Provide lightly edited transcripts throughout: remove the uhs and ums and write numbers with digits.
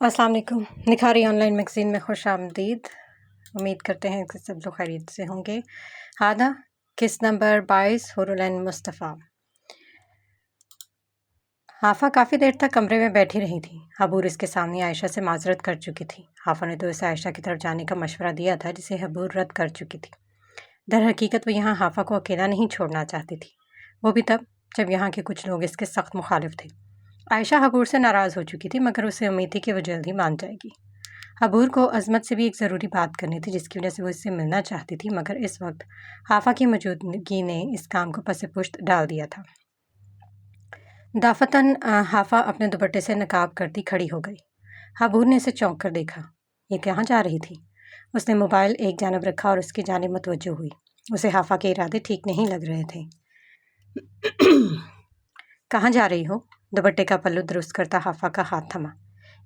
अस्सलाम वालेकुम। निखारी online magazine में खुश आमदीद। उम्मीद करते हैं कि सब लोग खैरियत से होंगे। हादा किस नंबर 22 हुरुलैन मुस्तफ़ा। हाफा काफ़ी देर तक कमरे में बैठी रही थी। हबूर इसके सामने आयशा से माजरत कर चुकी थी। हाफा ने तो इसे आयशा की तरफ जाने का मशवरा दिया था जिसे हबूर रद्द कर चुकी थी। दर हकीकत वो यहाँ हाफा को अकेला नहीं छोड़ना चाहती थी, वो भी तब जब यहाँ के कुछ लोग इसके सख्त मुखालिफ थे। आयशा हबूर से नाराज़ हो चुकी थी, मगर उसे उम्मीद थी कि वो जल्द ही मान जाएगी। हबूर को अजमत से भी एक ज़रूरी बात करनी थी जिसकी वजह से वो इससे मिलना चाहती थी, मगर इस वक्त हाफा की मौजूदगी ने इस काम को पसे पुश्त डाल दिया था। दाफतन हाफा अपने दुपट्टे से नकाब करती खड़ी हो गई। हबूर ने इसे चौंक कर देखा। ये कहाँ जा रही थी? उसने मोबाइल एक जानब रखा और उसकी जानिब मुतवज्जो हुई। उसे हाफा के इरादे ठीक नहीं लग रहे थे। कहाँ जा रही हो? दुपट्टे का पल्लू दुरुस्त करता हाफा का हाथ थमा।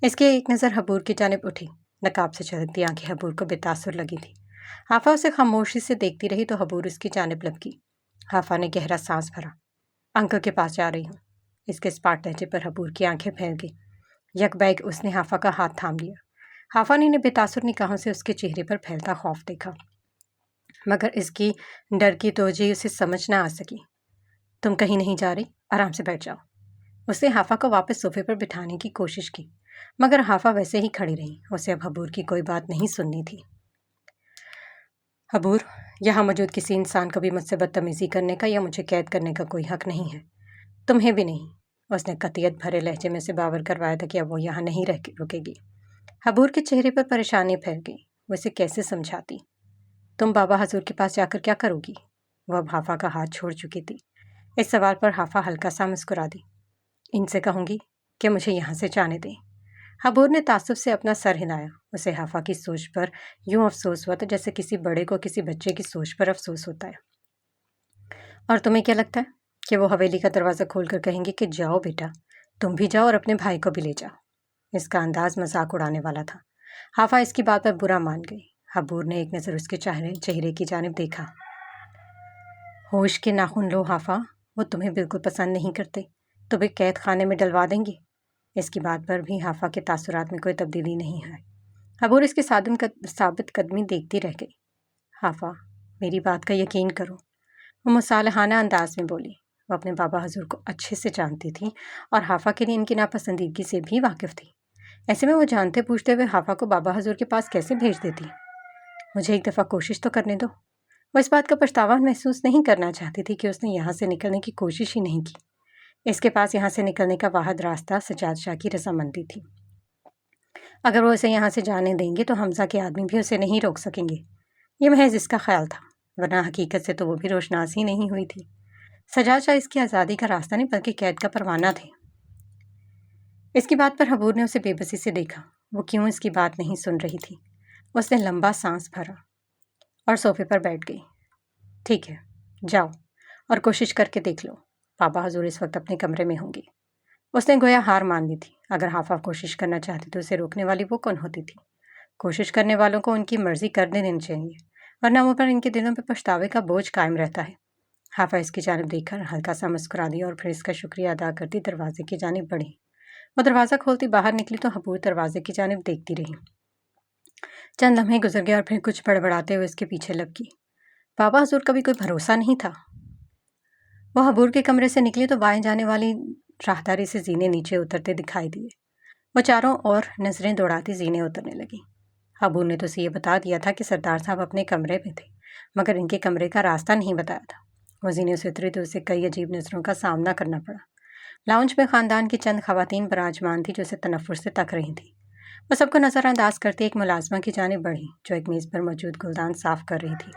इसकी एक नज़र हबूर की जानिब उठी। नकाब से छलकती आंखें हबूर को बेतासुर लगी थी। हाफा उसे खामोशी से देखती रही तो हबूर उसकी जानिब लपकी। हाफा ने गहरा सांस भरा। अंकल के पास जा रही हूँ। इसके स्पाट लहजे पर हबूर की आंखें फैल गई। यकबैग उसने हाफा का हाथ थाम लिया। हाफा ने बेतासुर निगाहों से उसके चेहरे पर फैलता खौफ देखा, मगर इसकी डर की तोजही उसे समझ न आ सकी। तुम कहीं नहीं जा रही, आराम से बैठ जाओ। उसने हाफा को वापस सोफे पर बिठाने की कोशिश की, मगर हाफा वैसे ही खड़ी रही। उसे अब हबूर की कोई बात नहीं सुननी थी। हबूर, यहाँ मौजूद किसी इंसान को भी मुझसे बदतमीजी करने का या मुझे कैद करने का कोई हक नहीं है, तुम्हें भी नहीं। उसने कतियत भरे लहजे में से बावर करवाया था कि अब वो यहाँ नहीं रुकेगी। हबूर के चेहरे पर परेशानी फैल गई। वो इसे कैसे समझाती? तुम बाबा हजूर के पास जाकर क्या करोगी? वह अब हाफा का हाथ छोड़ चुकी थी। इस सवाल पर हाफा हल्का सा मुस्कुरा दी। इनसे कहूंगी कि मुझे यहाँ से जाने दें। हबूर ने तासुब से अपना सर हिलाया। उसे हाफा की सोच पर यूं अफसोस हुआ था जैसे किसी बड़े को किसी बच्चे की सोच पर अफसोस होता है। और तुम्हें क्या लगता है कि वो हवेली का दरवाज़ा खोलकर कहेंगे कि जाओ बेटा, तुम भी जाओ और अपने भाई को भी ले जाओ? इसका अंदाज मजाक उड़ाने वाला था। हाफा इसकी बात पर बुरा मान गई। हबूर ने एक नज़र उसके चेहरे की जानिब देखा। होश के नाखून लो हाफा, वो तुम्हें बिल्कुल पसंद नहीं करते, तुम्हें कैद खाने में डलवा देंगे। इसकी बात पर भी हाफा के तासुरात में कोई तब्दीली नहीं है। हबूर इसकी साबित कदमी देखती रह गई। हाफा, मेरी बात का यकीन करो, वो मुसालहाना अंदाज में बोली। वो अपने बाबा हजूर को अच्छे से जानती थी और हाफा के लिए इनकी नापसंदीदगी से भी वाकिफ थी। ऐसे में वो जानते पूछते हुए हाफा को बाबा हजूर के पास कैसे भेज देती? मुझे एक दफ़ा कोशिश तो करने दो। वो इस बात का पछतावा महसूस नहीं करना चाहती थी कि उसने यहाँ से निकलने की कोशिश ही नहीं की। इसके पास यहाँ से निकलने का वाहिद रास्ता सजाद शाह की रजामंदी थी। अगर वो उसे यहाँ से जाने देंगे तो हमजा के आदमी भी उसे नहीं रोक सकेंगे। ये महज इसका ख्याल था, वरना हकीकत से तो वो भी रोशनास ही नहीं हुई थी। सजाद शाह इसकी आज़ादी का रास्ता नहीं बल्कि कैद का परवाना थे। इसकी बात पर हबूर ने उसे बेबसी से देखा। वो क्यों इसकी बात नहीं सुन रही थी। उसने लंबा सांस भरा और सोफे पर बैठ गई। ठीक है, जाओ और कोशिश करके देख लो। बाबा हजूर इस वक्त अपने कमरे में होंगे। उसने गोया हार मान ली थी। अगर हाफा कोशिश करना चाहती तो उसे रोकने वाली वो कौन होती थी? कोशिश करने वालों को उनकी मर्जी कर देनी चाहिए, वरना मुँह पर इनके दिलों पर पछतावे का बोझ कायम रहता है। हाफा इसकी जानिब देखकर हल्का सा मुस्कुरा दिया और फिर इसका शुक्रिया अदा करती दरवाजे की जानिब बढ़ी। वो दरवाज़ा खोलती बाहर निकली तो हबूर दरवाजे की जानिब देखती रही। चंद लम्हे गुजर गए और फिर कुछ बड़बड़ाते हुए उसके पीछे लपकी। बाबा हजूर का भी कोई भरोसा नहीं था। वो हबूर के कमरे से निकली तो बाएं जाने वाली राहदारी से जीने नीचे उतरते दिखाई दिए। वो चारों ओर नजरें दौड़ाती जीने उतरने लगी। हबूर ने तो उसे ये बता दिया था कि सरदार साहब अपने कमरे में थे, मगर इनके कमरे का रास्ता नहीं बताया था। वो जीने से उतरी तो उसे कई अजीब नजरों का सामना करना पड़ा। लाउंज में खानदान की चंद खवातीन बराजमान थी जो उसे तनफ्फुर से तक रही थी। वो सबको नज़रअंदाज करती एक मुलाजमा की जानिब बढ़ी जो एक मेज़ पर मौजूद गुलदान साफ कर रही थी।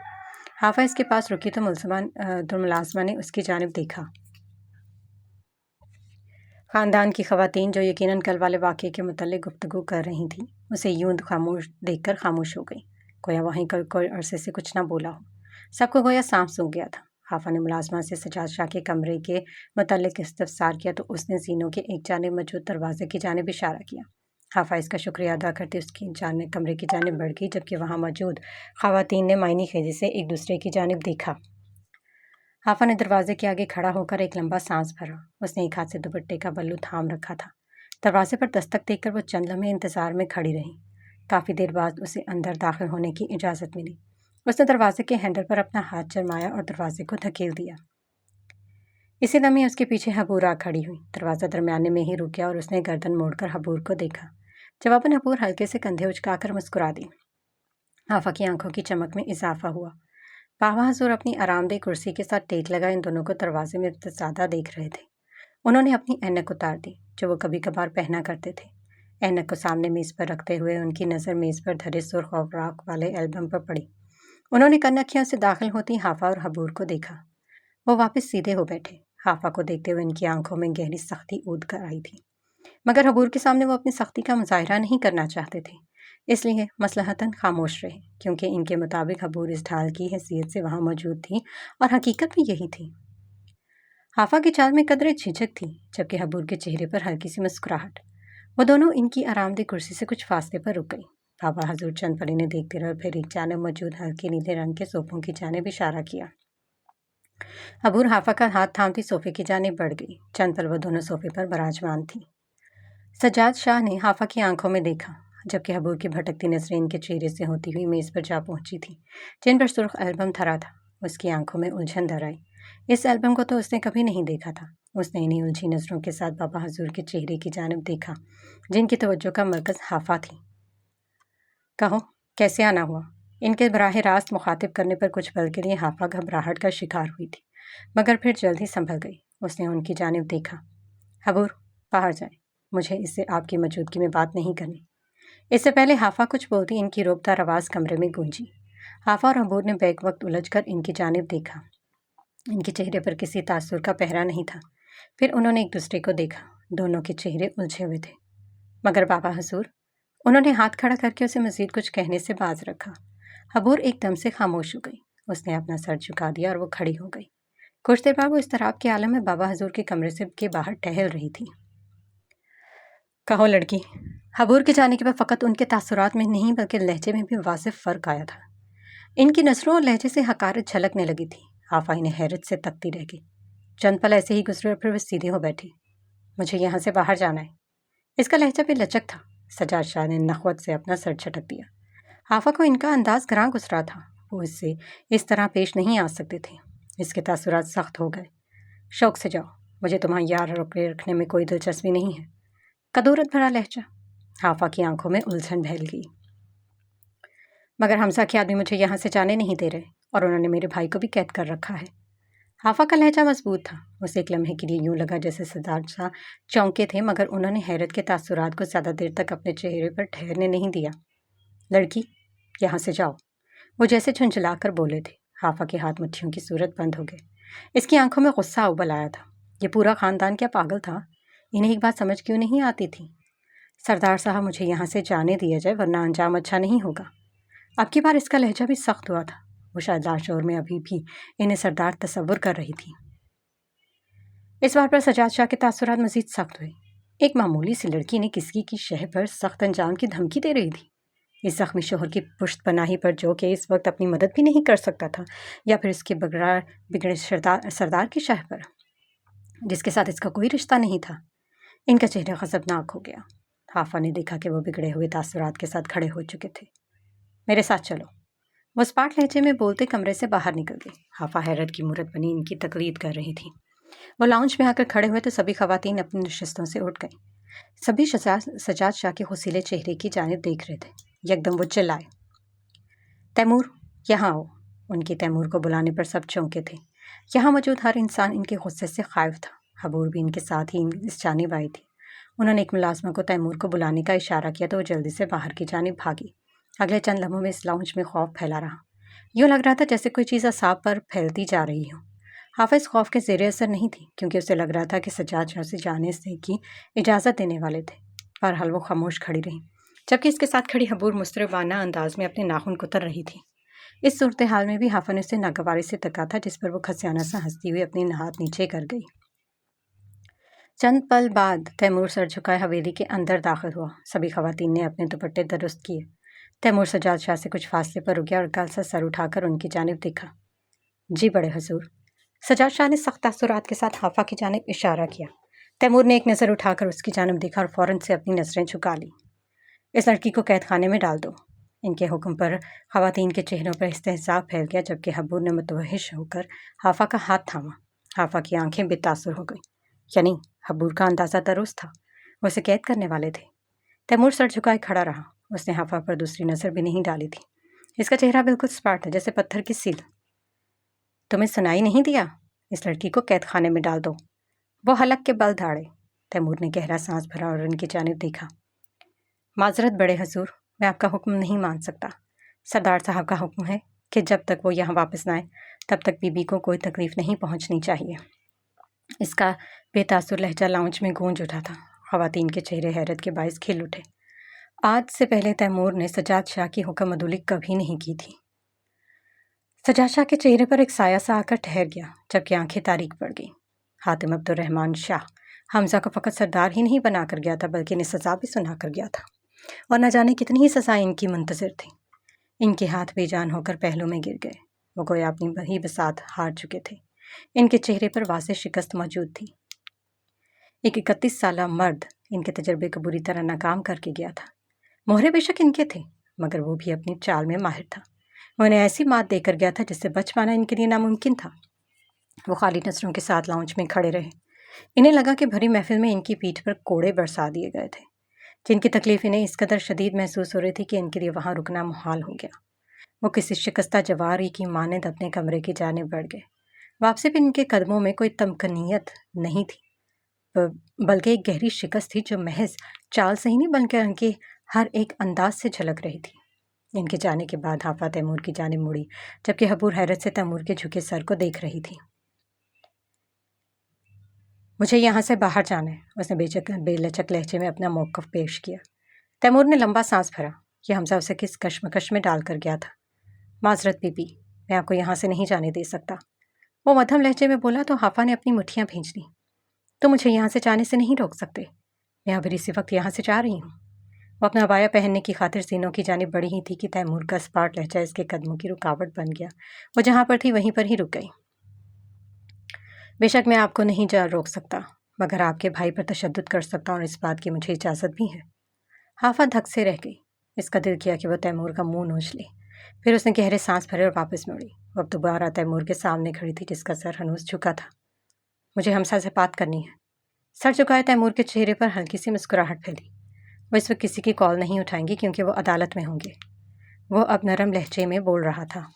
हाफा इसके पास रुकी तो मुलाजमा ने उसकी जानिब देखा। खानदान की खवातीन जो यकीनन कल वाले वाक़े के मुतल्लिक़ गुफ्तगू कर रही थीं, उसे यूं खामोश देखकर खामोश हो गई। गोया वहीं कोई अरसे से कुछ न बोला हो। सबको गोया सांप सूंघ गया था। हाफा ने मुलाजमा से सजाद शाह के कमरे के मुतल्लिक़ इस्तफसार किया तो उसने जीनों के एक जानिब मौजूद दरवाजे की जानिब इशारा किया। हाफा इसका शुक्रिया अदा करती उसकी कमरे की जानिब बढ़ गई, जबकि वहाँ मौजूद खवातीन ने मायनी खेजी से एक दूसरे की जानिब देखा। हाफा ने दरवाजे के आगे खड़ा होकर एक लंबा सांस भरा। उसने एक हाथ से दुपट्टे का बल्लू थाम रखा था दरवाजे पर दस्तक देकर वो चंद लम्हे इंतजार में खड़ी रही। काफ़ी देर बाद उसे अंदर दाखिल होने की इजाज़त मिली। उसने दरवाजे के हैंडल पर अपना हाथ जमाया और दरवाजे को धकेल दिया। इसी लम्हे उसके पीछे हबूर आ खड़ी हुई। दरवाज़ा दरमियाने में ही रुक गया और उसने गर्दन मोड़कर हबूर को देखा। जवाबन हबूर हल्के से कंधे उचकाकर मुस्कुरा दी। आफा की आंखों की चमक में इजाफा हुआ। बाबा हजूर अपनी आरामदेह कुर्सी के साथ टेक लगा इन दोनों को दरवाजे में ज़्यादा देख रहे थे। उन्होंने अपनी ऐनक उतार दी जो वो कभी कभार पहना करते थे। ऐनक को सामने मेज़ पर रखते हुए उनकी नज़र मेज़ पर धरे सुर्ख औराक वाले एल्बम पर पड़ी। उन्होंने कनखियों से दाखिल होती हाफा और हबूर को देखा। वो वापस सीधे हो बैठे। हाफा को देखते हुए उनकी आंखों में गहरी सख्ती ऊद कर आई थी, मगर हबूर के सामने वो अपनी सख्ती का मुजाहिरा नहीं करना चाहते थे, इसलिए मसलहतन खामोश रहे, क्योंकि इनके मुताबिक हबूर इस ढाल की हैसियत से वहाँ मौजूद थी और हकीकत में यही थी। हाफा की चाल में कदरे झिझक थी, जबकि हबूर के चेहरे पर हल्की सी मुस्कुराहट। वो दोनों इनकी आरामदेह कुर्सी से कुछ फासले पर रुक गई। बाबा हजूर चंद पल इन्हें देखते रहे और फिर एक जानब मौजूद हल्के नीले रंग के सोफों की जानिब इशारा किया। हबूर हाफा का हाथ थामती सोफे की जानिब बढ़ गई। चंद पल वो दोनों सोफे पर बराजमान थी। सज्जाद शाह ने हाफा की आंखों में देखा, जबकि हबूर की भटकती नजरें इनके चेहरे से होती हुई मेज़ पर जा पहुंची थी, जिन पर सुर्ख एल्बम धरा था। उसकी आंखों में उलझन धर आई। इस एल्बम को तो उसने कभी नहीं देखा था। उसने इन्हीं उलझी नज़रों के साथ बाबा हजूर के चेहरे की जानिब देखा, जिनकी तवज्जो का मरकज़ हाफा थी। कहो, कैसे आना हुआ? इनके बराह रास्त मुखातिब करने पर कुछ पल के लिए हाफा घबराहट का शिकार हुई थी, मगर फिर जल्द ही संभल गई। उसने उनकी जानिब देखा। हबूर, बाहर जाए, मुझे इससे आपकी मौजूदगी में बात नहीं करनी। इससे पहले हाफा कुछ बोलती इनकी रोकदार आवाज़ कमरे में गूंजी। हाफा और हबूर ने बैक वक्त उलझकर इनकी जानिब देखा। इनके चेहरे पर किसी तासुर का पहरा नहीं था। फिर उन्होंने एक दूसरे को देखा। दोनों के चेहरे उलझे हुए थे। मगर बाबा हजूर, उन्होंने हाथ खड़ा करके उसे मजीद कुछ कहने से बाज रखा। हबूर एकदम से खामोश हो गई। उसने अपना सर झुका दिया और वो खड़ी हो गई। कुछ देर बाद वो इस्तराब के आलम में बाबा हजूर के कमरे से के बाहर टहल रही थी। कहो लड़की। हबूर के जाने के बाद फ़कत उनके तासुरात में नहीं बल्कि लहजे में भी वाज़ेह फ़र्क आया था। इनकी नज़रों और लहजे से हकारत झलकने लगी थी। हाफा इन्हें हैरत से तकती रह गई। चंद पल ऐसे ही गुजरे और फिर वे सीधे हो बैठे। मुझे यहाँ से बाहर जाना है। इसका लहजा भी लचक था। सजाद शाह ने नखवत से अपना सर झटक दिया। हाफा को इनका अंदाज ग्रां गुजरा था। वो इससे इस तरह पेश नहीं आ सकते थे। इसके तासुरात सख्त हो गए। शौक से जाओ, मुझे तुम्हारा यार रोके रखने में कोई दिलचस्पी नहीं है। कदूरत भरा लहजा। हाफा की आंखों में उलझन फैल गई। मगर हमजा के आदमी मुझे यहाँ से जाने नहीं दे रहे और उन्होंने मेरे भाई को भी कैद कर रखा है। हाफा का लहजा मजबूत था। उसे एक लम्हे के लिए यूं लगा जैसे सज्जाद शाह चौंके थे, मगर उन्होंने हैरत के तासुरात को ज़्यादा देर तक अपने चेहरे पर ठहरने नहीं दिया। लड़की, यहाँ से जाओ, वो जैसे झुंझला कर बोले थे। हाफा के हाथ मुट्ठियों की सूरत बंद हो गए। इसकी आंखों में गुस्सा उबल आया था। ये पूरा ख़ानदान क्या पागल था? इन्हें एक बात समझ क्यों नहीं आती थी? सरदार साहब, मुझे यहाँ से जाने दिया जाए, वरना अंजाम अच्छा नहीं होगा। अब की बार इसका लहजा भी सख्त हुआ था। वो शायद लाशोर में अभी भी इन्हें सरदार तसव्वुर कर रही थी। इस बार पर सजाद शाह के तासुरात मजीद सख्त हुए। एक मामूली सी लड़की ने किसी की शह पर सख्त अंजाम की धमकी दे रही थी। इस जख्मी शोहर की पुश्त पनाही पर, जो कि इस वक्त अपनी मदद भी नहीं कर सकता था, या फिर इसके बिगड़े सरदार की शह पर, जिसके साथ इसका कोई रिश्ता नहीं था। इनका चेहरा गज़बनाक हो गया। हाफा ने देखा कि वो बिगड़े हुए तासुरात के साथ खड़े हो चुके थे। मेरे साथ चलो, वो स्पाट लहजे में बोलते कमरे से बाहर निकल गई। हाफा हैरत की मूरत बनी इनकी तकलीद कर रही थी। वो लाउंज में आकर खड़े हुए तो सभी खवातीन अपनी नशिस्तों से उठ गईं। सभी सजाद शाह के खुसीले चेहरे की जानिब देख रहे थे। यकदम वो चिल्लाए, तैमूर, यहाँ आओ। उनके तैमूर को बुलाने पर सब चौंके थे। यहाँ मौजूद हर इंसान इनके गुस्से से खाइफ था। हबूर भी इनके साथ ही इस जानिब आई थी। उन्होंने एक मुलाजमा को तैमूर को बुलाने का इशारा किया तो वो जल्दी से बाहर की जानिब भागी। अगले चंद लम्हों में इस लाउंज में खौफ फैला रहा। यूँ लग रहा था जैसे कोई चीज़ असाब पर फैलती जा रही हो। हाफिज़ खौफ के ज़ेरे असर नहीं थी, क्योंकि उसे लग रहा था कि सज्जाद शाह से जाने से की इजाज़त देने वाले थे। बहरहाल वो खामोश खड़ी रही, जबकि इसके साथ खड़ी हबूर मुस्तरबाना अंदाज में अपने नाखून कुतर रही थी। इस सूरत हाल में भी हाफा ने उसे नागवारी से तका था, जिस पर वो खसियाना सा हंसती हुई अपनी हाथ नीचे कर गई। चंद पल बाद तैमूर सर झुकाए हवेली के अंदर दाखिल हुआ। सभी खवातीन ने अपने दुपट्टे दुरुस्त किए। तैमूर सज्जाद शाह से कुछ फासले पर रुक गया और कल सा सर उठाकर उनकी जानिब देखा। जी बड़े हजूर। सज्जाद शाह ने सख्त तासुरात के साथ हाफा की जानिब इशारा किया। तैमूर ने एक नज़र उठाकर उसकी जानब देखा और फौरन से अपनी नज़रें झुका ली। इस लड़की को कैद खाने में डाल दो। इनके हुक्म पर ख़वातीन के चेहरों पर इस्तेहज़ा फैल गया, जबकि हबूर ने मुतवहिश होकर हाफा का हाथ थामा। हाफा की आंखें बेतासुर हो गईं। यानी हबूर का अंदाज़ा दुरुस्त था, वो उसे कैद करने वाले थे। तैमूर सर झुकाए खड़ा रहा। उसने हाफा पर दूसरी नज़र भी नहीं डाली थी। इसका चेहरा बिल्कुल स्पाट था, जैसे पत्थर की सील। तुम्हें सुनाई नहीं दिया? इस लड़की को कैद खाने में डाल दो। वो हलक के बल दाड़े। तैमूर ने गहरा सांस भरा और उनकी जानिब देखा। माजरत बड़े हजूर, मैं आपका हुक्म नहीं मान सकता। सरदार साहब का हुक्म है कि जब तक वो यहाँ वापस ना आए तब तक बीबी को कोई तकलीफ नहीं पहुँचनी चाहिए। इसका बेतासुर लहजा लाउंज में गूंज उठा था। ख़वातीन के चेहरे हैरत के बायस खिल उठे। आज से पहले तैमूर ने सजाद शाह की हुक्म अदुली कभी नहीं की थी। सजाद शाह के चेहरे पर एक साया सा आकर ठहर गया, जबकि आंखें तारीक पड़ गईं। हातिम अब्दुर्रहमान शाह हमजा को फ़कत सरदार ही नहीं बनाकर गया था, बल्कि इन्हें सज़ा भी सुना कर गया था, और न जाने कितनी ही सज़ाएं इनकी मुंतज़िर थी। इनके हाथ बेजान होकर पहलू में गिर गए। वो गोया अपनी बही बसात हार चुके थे। इनके चेहरे पर वाज़ेह शिकस्त मौजूद थी। एक 31 साला मर्द इनके तजर्बे को बुरी तरह नाकाम करके गया था। मोहरे बेशक इनके थे, मगर वो भी अपनी चाल में माहिर था। वो इन्हें ऐसी मात देकर गया था जिससे बच पाना इनके लिए नामुमकिन था। वो खाली नज़रों के साथ लाउंज में खड़े रहे। इन्हें लगा कि भरी महफिल में इनकी पीठ पर कोड़े बरसा दिए गए थे। जिनकी तकलीफ इन्हें इस कदर शदीद महसूस हो रही थी कि इनके लिए वहाँ रुकना मुहाल हो गया। वो किसी शिकस्ता जवारी की मानद अपने कमरे की जानिब बढ़ गए। वापसी भी इनके कदमों में कोई तमकनीयत नहीं थी, बल्कि एक गहरी शिकस्त थी जो महज चाल से ही नहीं बल्कि उनके हर एक अंदाज से झलक रही थी। इनके जाने के बाद हाफा तैमूर की जानिब मुड़ी, जबकि हबूर हैरत से तैमूर के झुके सर को देख रही थी। मुझे यहाँ से बाहर जाना है, उसने बेलचक लहजे में अपना मौक़िफ़ पेश किया। तैमूर ने लंबा सांस भरा। यह हमजा उसे किस कश्मकश में डाल कर गया था। माजरत बीबी, मैं आपको यहाँ से नहीं जाने दे सकता, वो मध्यम लहजे में बोला तो हाफा ने अपनी मुट्ठियाँ भींच लीं। तो मुझे यहाँ से जाने से नहीं रोक सकते, मैं अभी इसी वक्त यहाँ से जा रही हूँ। वो अपना अबाया पहनने की खातिर सीनों की जानिब बढ़ी ही थी कि तैमूर का स्पाट लहजा इसके कदमों की रुकावट बन गया। वो जहाँ पर थी वहीं पर ही रुक गई। बेशक मैं आपको नहीं जा रोक सकता, मगर आपके भाई पर तशद्दुद कर सकता हूँ और इस बात की मुझे इजाज़त भी है। हाफा धक से रह गई। इसका दिल किया कि वह तैमूर का मुंह नोच ले। फिर उसने गहरे सांस भरे और वापस मुड़ी। वो अब दोबारा तैमूर के सामने खड़ी थी, जिसका सर हनूस झुका था। मुझे हमजा से बात करनी है। सर झुकाए तैमूर के चेहरे पर हल्की सी मुस्कुराहट फैली। वो इस वक्त किसी की कॉल नहीं उठाएंगे क्योंकि वो अदालत में होंगे। वो अब नरम लहजे में बोल रहा था।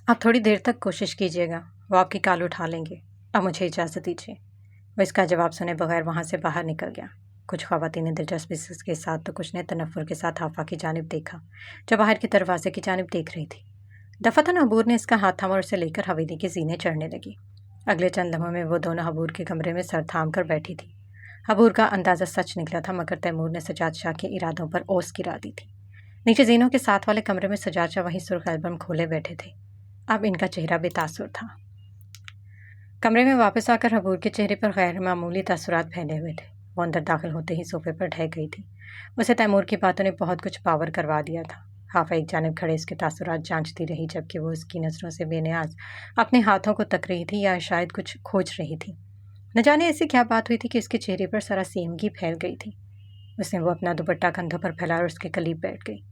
आप थोड़ी देर तक कोशिश कीजिएगा, वो आपकी कॉल उठा लेंगे। अब मुझे इजाज़त दीजिए। वो इसका जवाब सुने बगैर वहाँ से बाहर निकल गया। कुछ ख़वातीन ने दिलचस्पी के साथ तो कुछ ने तनफ़ुर के साथ हाफा की जानिब देखा, जो बाहर के दरवाजे की जानिब देख रही थी। दफ़तन हबूर ने इसका हाथ थामा और उसे लेकर हवेली की ज़ीनें चढ़ने लगी। अगले चंद लम्हों में वो दोनों हबूर के कमरे में सर थाम कर बैठी थी। हबूर का अंदाज़ा सच निकला था, मगर तैमूर ने सजाद शाह के इरादों पर ओस गिरा दी थी। नीचे ज़ीनों के साथ वाले कमरे में सजाद शाह वहीं सुर्ख एल्बम खोले बैठे थे। अब इनका चेहरा बेतासुर था। कमरे में वापस आकर हबूर के चेहरे पर गैर मामूली तासुरात फैले हुए थे। वो अंदर दाखिल होते ही सोफे पर ढह गई थी। उसे तैमूर की बातों ने बहुत कुछ पावर करवा दिया था। हाफा एक जानिब खड़े उसके तासुरात जांचती रही, जबकि वो उसकी नज़रों से बेनियाज अपने हाथों को तक रही थी या शायद कुछ खोज रही थी। न जाने ऐसी क्या बात हुई थी कि उसके चेहरे पर सरासीमगी फैल गई थी। उसने वो अपना दुपट्टा कंधों पर फैलाया और उसके करीब बैठ गई।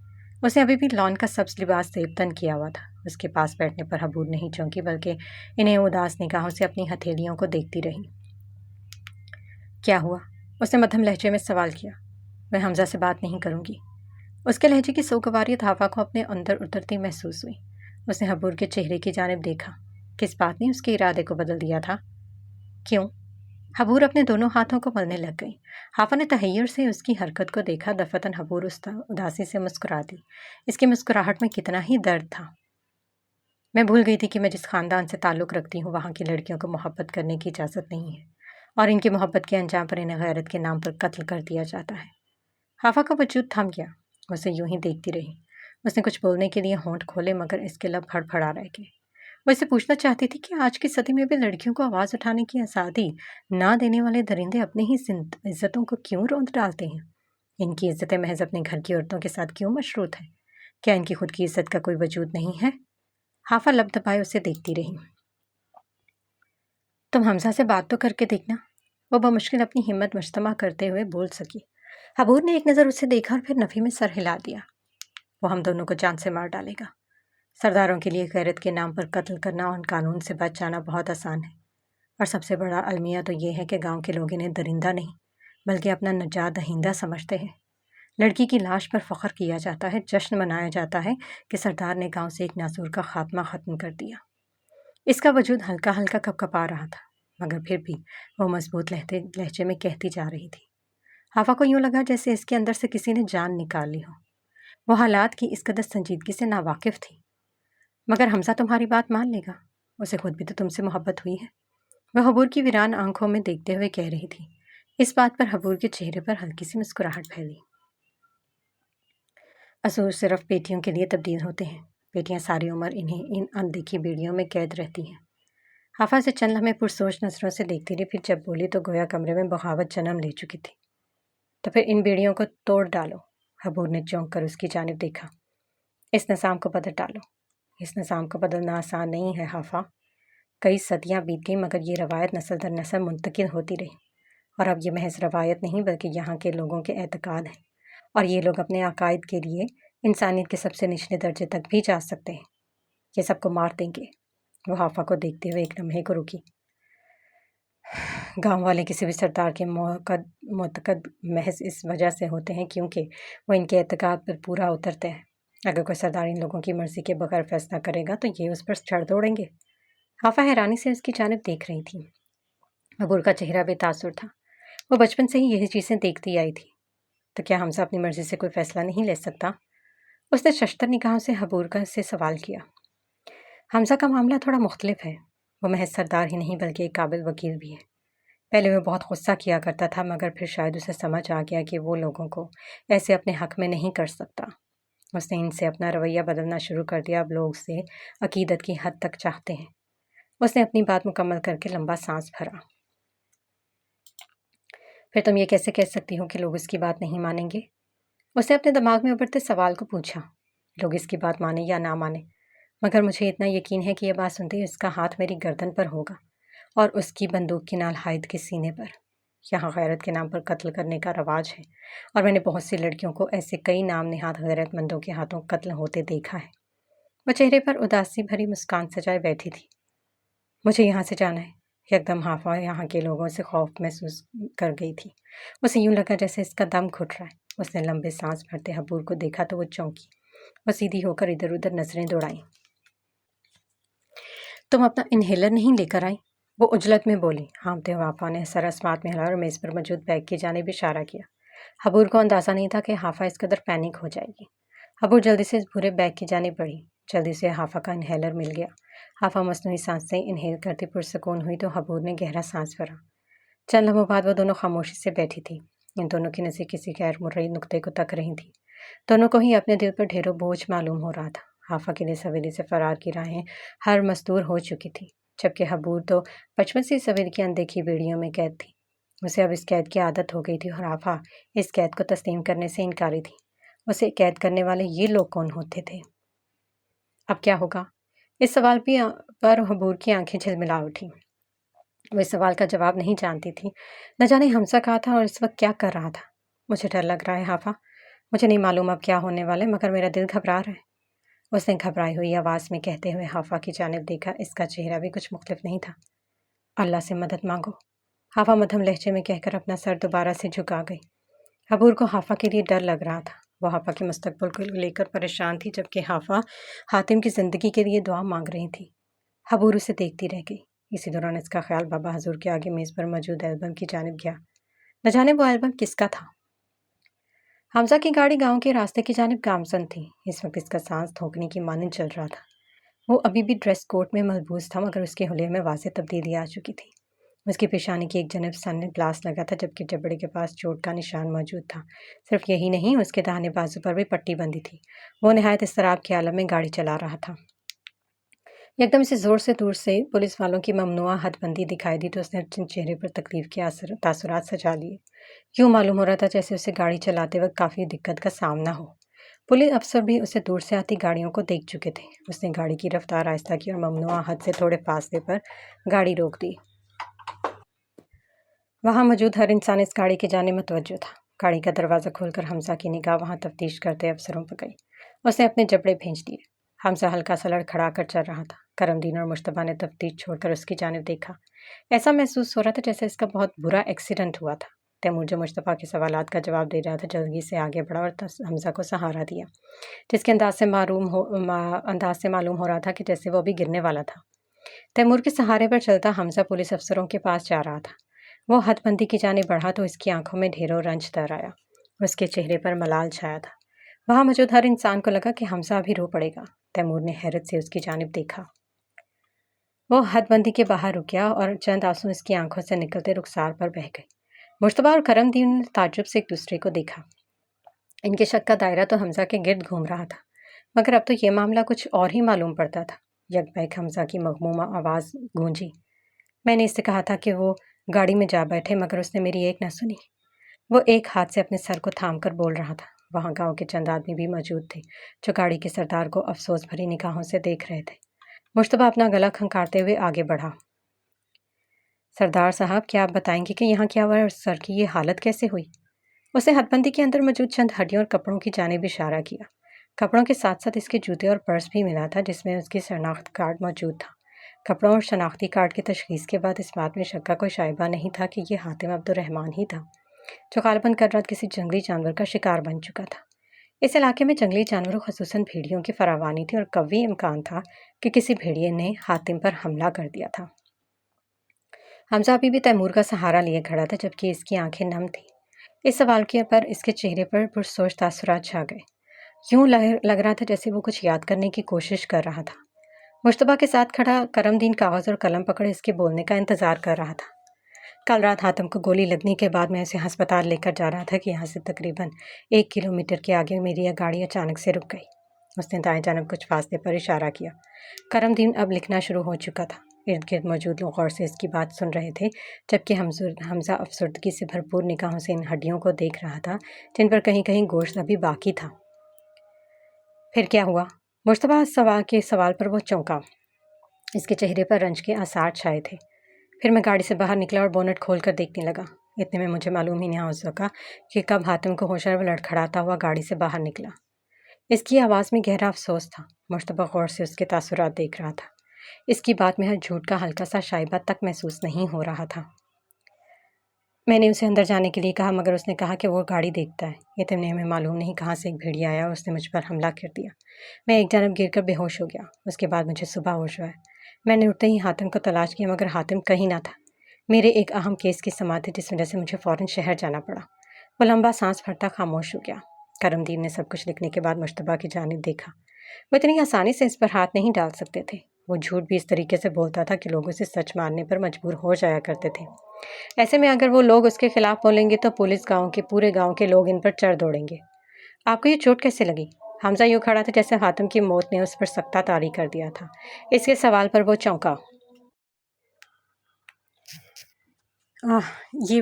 उसने अभी भी लॉन का सब्ज़ लिबास सेबतन किया हुआ था। उसके पास बैठने पर हबूर नहीं चौंकी, बल्कि इन्हें उदास निगाहों से अपनी हथेलियों को देखती रही। क्या हुआ? उसने मध्यम लहजे में सवाल किया। मैं हमजा से बात नहीं करूँगी। उसके लहजे की सोगवारियत हाफा को अपने अंदर उतरती महसूस हुई। उसने हबूर के चेहरे की जानिब देखा। किस बात ने उसके इरादे को बदल दिया था? क्यों? हबूर अपने दोनों हाथों को मलने लग गई। हाफा ने तहय्युर से उसकी हरकत को देखा। दफतन हबूर उदासी से मुस्कुरा दी। इसकी मुस्कुराहट में कितना ही दर्द था। मैं भूल गई थी कि मैं जिस ख़ानदान से ताल्लुक़ रखती हूँ वहाँ की लड़कियों को मोहब्बत करने की इजाज़त नहीं है, और इनकी मोहब्बत के अंजाम पर इन्हें गैरत के नाम पर कत्ल कर दिया जाता है। हाफा का वजूद थम गया। उसे यूं ही देखती रही। उसने कुछ बोलने के लिए होंठ खोले, मगर इसके लब फड़फड़ा रह गए। वो इसे पूछना चाहती थी कि आज की सदी में भी लड़कियों को आवाज़ उठाने की आज़ादी ना देने वाले दरिंदे अपनी ही इज़्ज़तों को क्यों रौंद डालते हैं? इनकी इज़्ज़तें महज अपने घर की औरतों के साथ क्यों मशरूत हैं? क्या इनकी खुद की इज़्ज़त का कोई वजूद नहीं है? हाफा लब दबाए उसे देखती रही। तुम हमजा से बात तो करके देखना, وہ بمشکل اپنی ہمت مجتمع کرتے ہوئے بول سکی۔ حبور نے ایک نظر اسے دیکھا اور پھر نفی میں سر ہلا دیا۔ وہ ہم دونوں کو جان سے مار ڈالے گا۔ سرداروں کے لیے غیرت کے نام پر قتل کرنا اور قانون سے بچ جانا بہت آسان ہے، اور سب سے بڑا المیہ تو یہ ہے کہ گاؤں کے لوگ انہیں درندہ نہیں بلکہ اپنا نجات دہندہ سمجھتے ہیں۔ لڑکی کی لاش پر فخر کیا جاتا ہے، جشن منایا جاتا ہے کہ سردار نے گاؤں سے ایک ناسور کا خاتمہ ختم کر دیا۔ اس کا وجود ہلکا ہلکا کپ کپا رہا تھا، مگر پھر بھی وہ مضبوط لہجے میں کہتی جا رہی تھی۔ حافظ کو یوں لگا جیسے اس کے اندر سے کسی نے جان نکال لی ہو۔ وہ حالات کی اس قدر سنجیدگی سے ناواقف تھی۔ مگر حمزہ تمہاری بات مان لے گا، اسے خود بھی تو تم سے محبت ہوئی ہے، وہ حبور کی ویران آنکھوں میں دیکھتے ہوئے کہہ رہی تھی۔ اس بات پر حبور کے چہرے پر ہلکی سی مسکراہٹ پھیلی۔ اصول صرف بیٹیوں کے لیے تبدیل ہوتے ہیں، بیٹیاں ساری عمر انہیں ان اندیکھی بیڑیوں میں قید رہتی ہیں۔ حافظ سے چند لمحے پرسوچ نظروں سے دیکھتی رہی، پھر جب بولی تو گویا کمرے میں بغاوت جنم لے چکی تھی۔ تو پھر ان بیڑیوں کو توڑ ڈالو۔ حبور نے چونک کر اس کی جانب دیکھا۔ اس نظام کو بدل ڈالو۔ اس نظام کو بدلنا آسان نہیں ہے حافظ، کئی صدیاں بیت گئی مگر یہ روایت نسل در نسل منتقل ہوتی رہی، اور اب یہ محض روایت نہیں بلکہ یہاں کے لوگوں کے اعتقاد ہے، اور یہ لوگ اپنے عقائد کے لیے انسانیت کے سب سے نچلے درجے تک بھی جا سکتے ہیں۔ یہ سب کو مار دیں گے۔ وہ حافظ کو دیکھتے ہوئے ایک لمحے کو رکی۔ گاؤں والے کسی بھی سردار کے معتقد محض اس وجہ سے ہوتے ہیں کیونکہ وہ ان کے اعتقاد پر پورا اترتے ہیں۔ اگر کوئی سردار ان لوگوں کی مرضی کے بغیر فیصلہ کرے گا تو یہ اس پر چڑھ دوڑیں گے۔ حافظ حیرانی سے اس کی جانب دیکھ رہی تھی۔ حبور کا چہرہ بے تاثر تھا، وہ بچپن سے ہی یہی چیزیں دیکھتی آئی تھی۔ تو کیا حمزہ اپنی مرضی سے کوئی فیصلہ نہیں لے سکتا؟ اس نے ششتر نگاہوں سے حبور کا سے سوال کیا۔ حمزہ کا معاملہ تھوڑا مختلف ہے، وہ محض سردار ہی نہیں بلکہ ایک قابل وکیل بھی ہے۔ پہلے وہ بہت غصہ کیا کرتا تھا مگر پھر شاید اسے سمجھ آ گیا کہ وہ لوگوں کو ایسے اپنے حق میں نہیں کر سکتا۔ اس نے ان سے اپنا رویہ بدلنا شروع کر دیا، اب لوگ اسے عقیدت کی حد تک چاہتے ہیں۔ اس نے اپنی بات مکمل کر کے لمبا سانس بھرا۔ پھر تم یہ کیسے کہہ سکتی ہو کہ لوگ اس کی بات نہیں مانیں گے؟ اس نے اپنے دماغ میں ابھرتے سوال کو پوچھا۔ لوگ اس کی بات مانیں یا نہ مانیں، مگر مجھے اتنا یقین ہے کہ یہ بات سنتے ہی اس کا ہاتھ میری گردن پر ہوگا اور اس کی بندوق کی نال حائد کے سینے پر۔ یہاں غیرت کے نام پر قتل کرنے کا رواج ہے، اور میں نے بہت سی لڑکیوں کو ایسے کئی نام نہاد غیرت مندوں کے ہاتھوں قتل ہوتے دیکھا ہے۔ وہ چہرے پر اداسی بھری مسکان سجائے بیٹھی تھی۔ مجھے یہاں سے جانا ہے۔ یکدم حافظ یہاں کے لوگوں سے خوف محسوس کر گئی تھی۔ اسے یوں لگا جیسے اس کا دم گھٹ رہا ہے۔ اس نے لمبے سانس بھرتے حبور کو دیکھا تو وہ چونکی۔ وہ سیدھی ہو کر ادھر ادھر نظریں دوڑائیں۔ تم اپنا انہیلر نہیں لے کر آئی؟ وہ عجلت میں بولی۔ ہانپتے ہوئے حافظ نے سر اسمات میں ہلا اور میز پر موجود بیگ کی جانب اشارہ کیا۔ حبور کو اندازہ نہیں تھا کہ حافظ اس قدر پینک ہو جائے گی۔ حبور جلدی سے اس بھورے بیگ کی جانب بڑھی۔ جلدی سے حافظ کا انہیلر مل گیا۔ حافظ مصنوعی سانسیں انہیل کرتی پرسکون ہوئی تو حبور نے گہرا سانس بھرا۔ چند لمحوں بعد وہ دونوں خاموشی سے بیٹھی تھی۔ ان دونوں کی نظریں کسی غیر مرئی نقطے کو تک رہی تھی۔ دونوں کو ہی اپنے دل پر ڈھیروں بوجھ معلوم ہو رہا تھا۔ حافظ کے لیے اس حویلی سے فرار کی راہیں ہر مستور ہو چکی تھی، جبکہ حبور تو بچپن سے اس حویلی کی اندیکھی بیڑیوں میں قید تھی۔ اسے اب اس قید کی عادت ہو گئی تھی اور حافظ اس قید کو تسلیم کرنے سے انکاری تھی۔ اسے قید کرنے والے یہ لوگ کون ہوتے تھے؟ اب کیا ہوگا؟ اس سوال پر حبور کی آنکھیں جھلملا اٹھیں۔ وہ اس سوال کا جواب نہیں جانتی تھی۔ نہ جانے حمزہ کہا تھا اور اس وقت کیا کر رہا تھا۔ مجھے ڈر لگ رہا ہے حافظ، مجھے نہیں معلوم اب کیا ہونے والا ہے مگر میرا دل گھبرا رہا ہے۔ اس نے گھبرائی ہوئی آواز میں کہتے ہوئے حافظ کی جانب دیکھا۔ اس کا چہرہ بھی کچھ مختلف نہیں تھا۔ اللہ سے مدد مانگو، حافظ مدھم لہجے میں کہہ کر اپنا سر دوبارہ سے جھکا گئی۔ حبور کو حافظ کے لیے ڈر لگ رہا تھا۔ وہ حافظ کے مستقبل کو لے کر پریشان تھی، جبکہ حافظ حاتم کی زندگی کے لیے دعا مانگ رہی تھی۔ حبور اسے دیکھتی رہ گئی۔ اسی دوران اس کا خیال بابا حضور کے آگے میز پر موجود البم کی جانب گیا۔ نہ جانے وہ البم کس کا تھا؟ حمزہ کی گاڑی گاؤں کے راستے کی جانب گامزن تھی۔ اس وقت اس کا سانس تھوکنے کی مانند چل رہا تھا۔ وہ ابھی بھی ڈریس کوٹ میں ملبوس تھا مگر اس کے حلیے میں واضح تبدیلی آ چکی تھی۔ اس کی پیشانی کی ایک جانب سن گلاس لگا تھا، جبکہ جبڑے کے پاس چوٹ کا نشان موجود تھا۔ صرف یہی نہیں، اس کے داہنے بازو پر بھی پٹی بندھی تھی۔ وہ نہایت اضطراب کے عالم میں گاڑی چلا رہا تھا۔ یکدم سے زور سے دور سے پولیس والوں کی ممنوعہ حد بندی دکھائی دی تو اس نے چہرے پر تکلیف کے تاثرات سجا لیے۔ یوں معلوم ہو رہا تھا جیسے اسے گاڑی چلاتے وقت کافی دقت کا سامنا ہو۔ پولیس افسر بھی اسے دور سے آتی گاڑیوں کو دیکھ چکے تھے۔ اس نے گاڑی کی رفتار آہستہ کی اور ممنوعہ حد سے تھوڑے فاصلے پر گاڑی روک دی۔ वहाँ मौजूद हर इंसान इस गाड़ी की जानिब मुतवज्जो था। गाड़ी का दरवाज़ा खोलकर हमजा की निगाह वहाँ तफ्तीश करते अफसरों पर गई। उसने अपने जबड़े भींच दिए। हमजा हल्का सा लड़खड़ाकर चल रहा था। करमदीन और मुश्तबा ने तफ्तीश छोड़कर उसकी जानिब देखा। ऐसा महसूस हो रहा था जैसे इसका बहुत बुरा एक्सीडेंट हुआ था। तैमूर जो मुश्तबा के सवालात का जवाब दे रहा था जल्दी से आगे बढ़ा और हमजा को सहारा दिया, जिसके अंदाज से मालूम हो रहा था कि जैसे वो अभी गिरने वाला था। तैमूर के सहारे पर चलता हमजा पुलिस अफसरों के पास जा रहा था। वो हदबंदी की जानिब बढ़ा तो इसकी आंखों में ढेरों रंज तर आया। उसके चेहरे पर मलाल छाया था। वहाँ मौजूद हर इंसान को लगा कि हमजा अभी रो पड़ेगा। तैमूर ने हैरत से उसकी जानिब देखा। वो हदबंदी के बाहर रुक गया और चंद आंसू इसकी आंखों से निकलते रुखसार पर बह गए। मुश्तबा और करमदीन ने ताज्जुब से एक दूसरे को देखा। इनके शक का दायरा तो हमजा के गिर्द घूम रहा था, मगर अब तो ये मामला कुछ और ही मालूम पड़ता था। यकबैक हमजा की मगमूमा आवाज़ गूंजी। मैंने इससे कहा था कि वो गाड़ी में जा बैठे, मगर उसने मेरी एक न सुनी। वो एक हाथ से अपने सर को थाम कर बोल रहा था। वहाँ गांव के चंद आदमी भी मौजूद थे, जो गाड़ी के सरदार को अफसोस भरी निगाहों से देख रहे थे। मुश्तबा अपना गला खंखारते हुए आगे बढ़ा। सरदार साहब, क्या आप बताएंगे कि यहाँ क्या हुआ और सर की ये हालत कैसे हुई? उसने हदबंदी के अंदर मौजूद चंद हड्डियों और कपड़ों की जानिब इशारा किया। कपड़ों के साथ साथ इसके जूते और पर्स भी मिला था, जिसमें उसकी शनाख्त कार्ड मौजूद था। कपड़ों और शनाख्ती कार्ड की तशखीस के बाद इस बात में शक का कोई शाइबा नहीं था कि ये हातिम अब्दुर्रहमान ही था, जो गालबन कर रात किसी जंगली जानवर का शिकार बन चुका था। इस इलाके में जंगली जानवरों खसूसन भेड़ियों की फरावानी थी और कवी इम्कान था कि किसी भेड़िए ने हातिम पर हमला कर दिया था। हमजा अभी भी तैमूर का सहारा लिए खड़ा था, जबकि इसकी आंखें नम थी। इस सवाल के पर इसके चेहरे पर पुरसोच तासुरात छा गए। यूं लग रहा था जैसे वो कुछ याद करने की कोशिश कर रहा था। मुश्तबा के साथ खड़ा करमदीन कागज़ और कलम पकड़े इसके बोलने का इंतज़ार कर रहा था। कल रात हातिम को गोली लगने के बाद मैं उसे अस्पताल लेकर जा रहा था कि यहाँ से तकरीबन 1 किलोमीटर के आगे मेरी यह गाड़ी अचानक से रुक गई। उसने दाएं जानब कुछ फासले पर इशारा किया। करमदीन अब लिखना शुरू हो चुका था। इर्द गिर्द मौजूद लोग गौर से इसकी बात सुन रहे थे, जबकि हमजा अफसरदगी से भरपूर निगाहों से इन हड्डियों को देख रहा था, जिन पर कहीं कहीं गोश्त अभी बाकी था। फिर क्या हुआ? मुश्तबा सवाल पर वो चौंका। इसके चेहरे पर रंज के आसार छाए थे। फिर मैं गाड़ी से बाहर निकला और बोनट खोलकर देखने लगा। इतने में मुझे मालूम ही नहीं हो सका कि कब हातिम को होश आया, वो लड़खड़ाता हुआ गाड़ी से बाहर निकला। इसकी आवाज़ में गहरा अफसोस था। मुश्तबा गौर से उसके तासुरात देख रहा था। इसकी बात में हर झूठ का हल्का सा शाइबा तक महसूस नहीं हो रहा था। मैंने उसे अंदर जाने के लिए कहा, मगर उसने कहा कि वो गाड़ी देखता है। इतने में मालूम नहीं कहाँ से एक भेड़िया आया और उसने मुझ पर हमला कर दिया। मैं एक जानब गिरकर बेहोश हो गया। उसके बाद मुझे सुबह होश हुआ। मैंने उठते ही हातिम को तलाश किया, मगर हातिम कहीं ना था। मेरे एक अहम केस की समाअत थी, जिस वजह से मुझे फ़ौरन शहर जाना पड़ा। वो लंबा सांस भरता खामोश हो गया। करमदीन ने सब कुछ लिखने के बाद मुश्तबा की जानिब देखा। वो इतनी आसानी से इस पर हाथ नहीं डाल सकते थे। वो झूठ भी इस तरीके से बोलता था कि लोग उसे सच मानने पर मजबूर हो जाया करते थे। ऐसे में अगर वो लोग उसके खिलाफ बोलेंगे तो पुलिस पूरे गांव के लोग इन पर चढ़ दौड़ेंगे। आपको ये चोट कैसे लगी? हमजा यूँ खड़ा था जैसे हातिम की मौत ने उस पर सख्ता तारी कर दिया था। इसके सवाल पर वो चौंका। ये